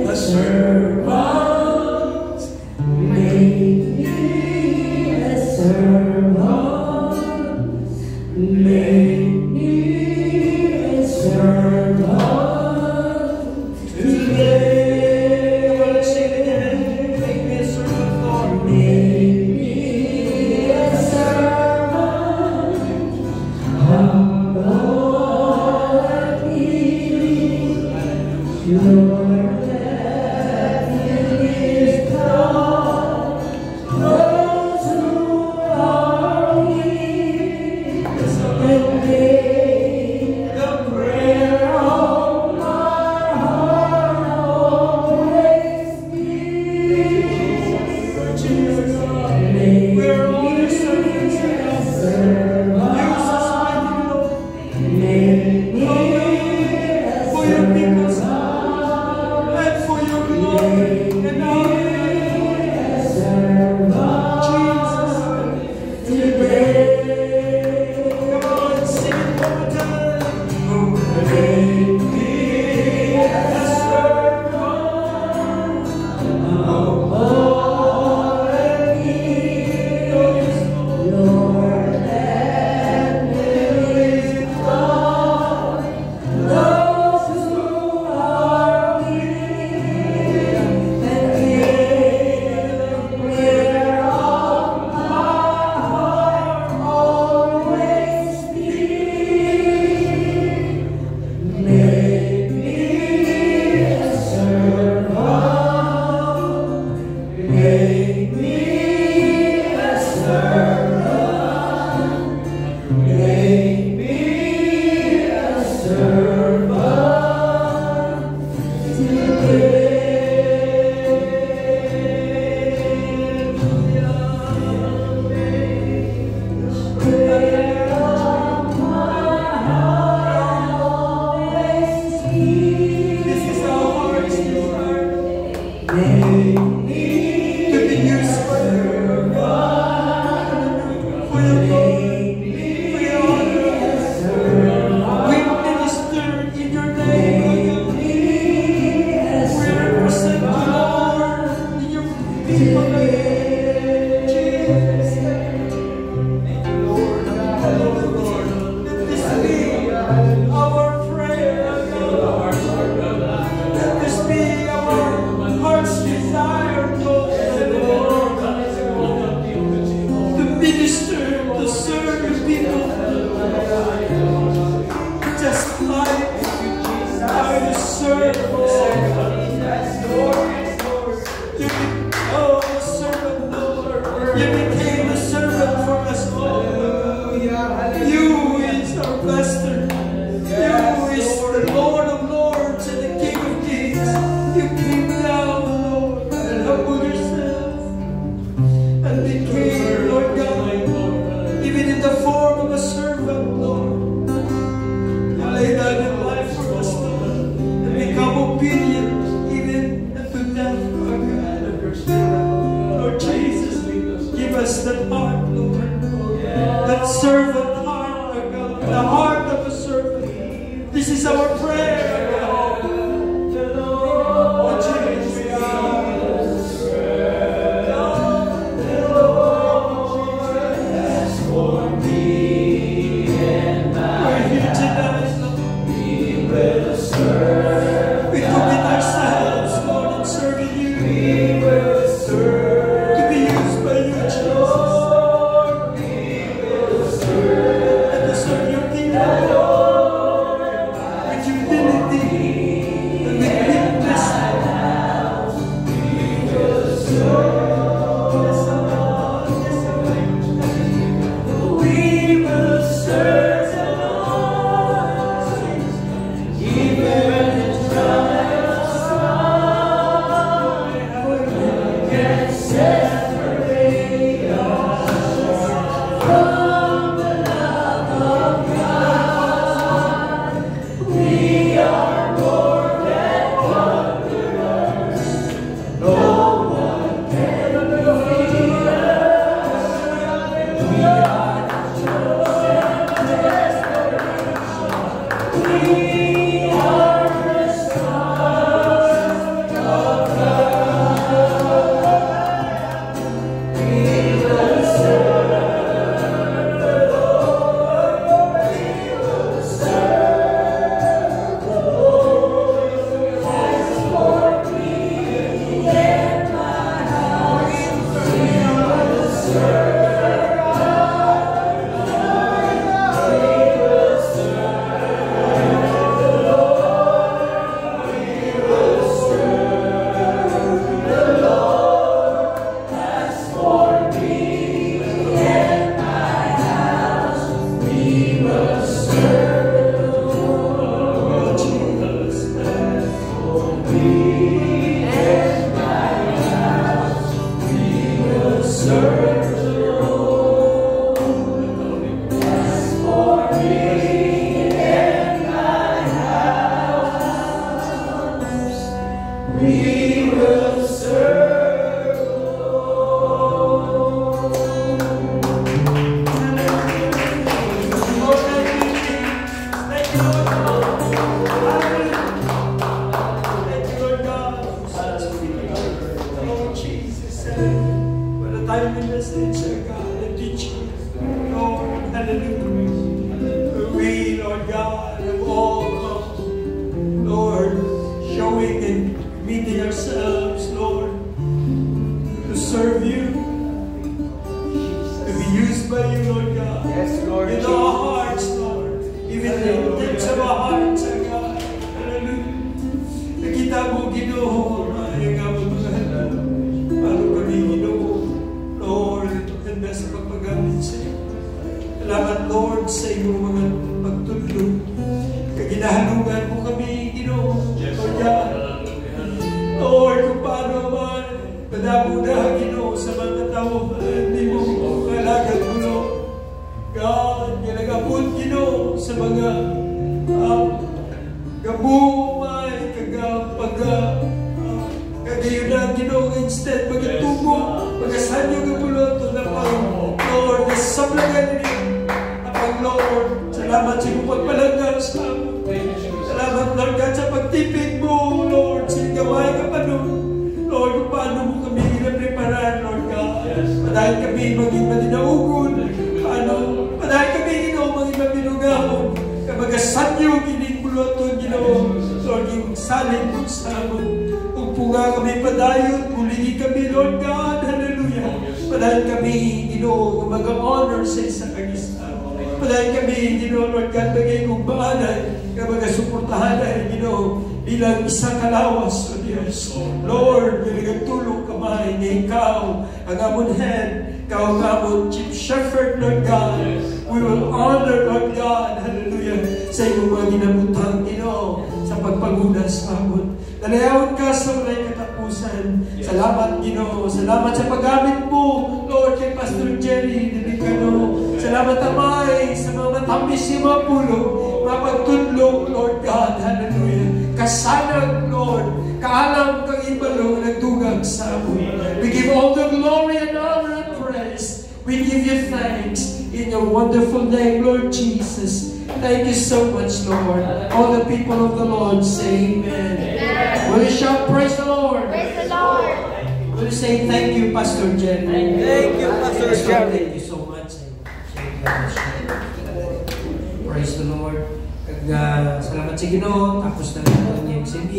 a servant. Make me a servant. Make me a servant. our prayer, God. Oh, Jesus. We're here tonight, Lord. We commit ourselves, Lord, in serving you. To be used by you, Jesus. And to serve your kingdom with humility and with meekness. We will serve the Lord, even in trials can separate us from the love of God. We are more than conquerors. No one can defeat us. We are the chosen generation. We are the sons of God. We will serve the Lord. We will serve the Lord. As for me and my house, we will serve God. We will serve the Lord. We will serve the Lord. As for me and my house, we will serve the Lord. Jesus. As for me and my house, we will serve the Lord. As for me and my house, we will serve the Lord. Showing and meeting ourselves, Lord, to serve you, to be used by you, Lord God. Yes, Lord In our hearts, Lord. Even in the depths of our hearts, our God. Hallelujah. Nakita mo, Ginoo, ay nga mo mga halal. Paano kami, Ginoo, Lord, ganda sa pagpagamit sa iyo. Salamat, Lord, sa iyong mga pagtulog. Kaginahalungan mo kami, Ginoo. Lord God. Lord, kung paano man, madamo na, Ginoo, sa mga tao, hindi mo kalagad mo, Lord. God, nagabot, Ginoo, sa mga gamumay, kagayon na, Ginoo, instead, magatubo, magasanyo ka po, Lord, na pang, Lord, nasablagan niyo, apang, Lord, salamat sa iyong pagpalanggan sa amin. Salamat, Lord God, sa pagtipid mo, Lord, sa gaway ka pa nun. Lord, kung paano mo kami ginapreparan, Lord God. Padahil kami maging maninaugon. Paano? Padahil kami, Ginoo, maging maminugahon. Kamagasanyo, gininbuloton, Ginoo. Lord, yung salin mo sa amin. Kung punga kami padayon, kuligi kami, Lord God. Hallelujah. Padahil kami, Ginoo, mag-honor sa isang kagistan. Padahil kami, Ginoo, Lord God, bagay kong baanay, kapag suportahan ay, Ginoo, bilang isang kalawas, O Diyos. Lord, nagagtulong kamay na ikaw, ang amon head, ikaw ang amon chief shepherd, Lord God. We will honor, Lord God, hallelujah, sa iyong mga ginabutang, Ginoo, sa pagpaguna sa amon. Dalayawan ka sa walay katapusan. Salamat, Ginoo. Salamat sa paggamit mo, Lord, kay Pastor Jerry Delicano. Salamat, Amay, sa mga matamis yung mga pulo, mga pagtudlong, Lord God, hallelujah. Kasanag, Lord, kaalam kang ibalong nagdugang sa amin. We give all the glory and honor and praise. We give you thanks in your wonderful name, Lord Jesus. Thank you so much, Lord. All the people of the Lord say amen. Will you shout, praise the Lord? Praise the Lord. Will you say thank you, Pastor Jerry? Thank you, Pastor Jerry. Thank you so much. Praise the Lord. Salamat sa Ginoo. Tapos na ito niyang MCB.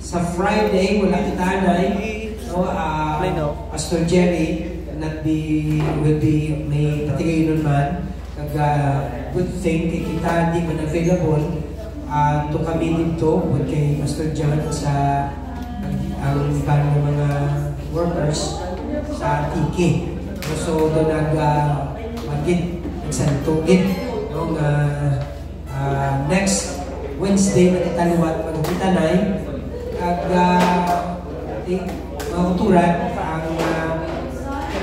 Sa Friday, wala kita anay. Pastor Jerry will be may patigay nun man. Good thing kay kita di man available to kami dito with kay Pastor John sa ang iba ng mga workers sa Tiki. So doon nagsantugid yung next Wednesday na kitaliwat magkita na mga kuturan ang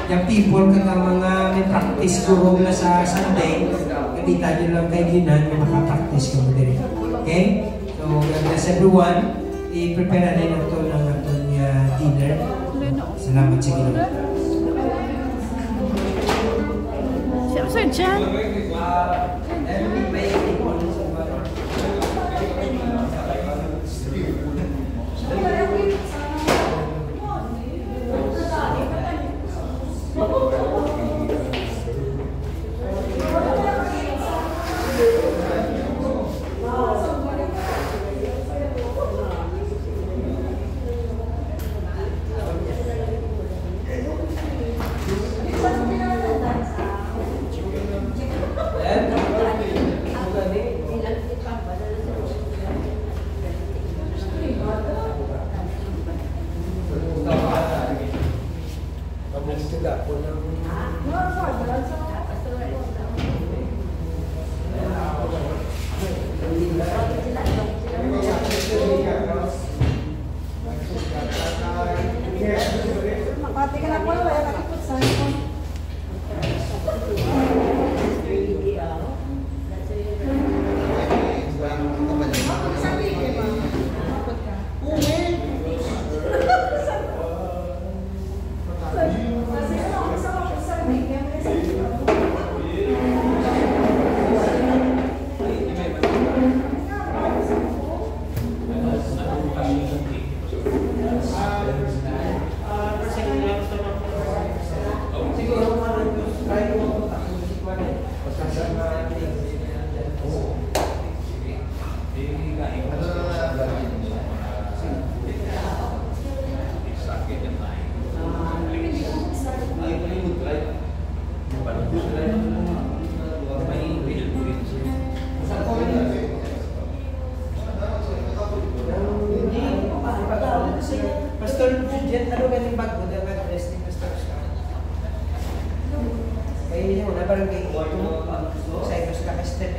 yung people kaya mga may practice guro na sa Sunday, kapita nyo lang kay Ginan na makapractice ka mo din. Okay? So, God bless everyone. I-prepare na rin ito ng atong dinner. Salamat sa Ginoo. Sir John. Pastor Jet, ano galing bago na mag-dress ni Pastor Scott? Kaya yun, na parang kay Ito, sa Ito sa Kastel,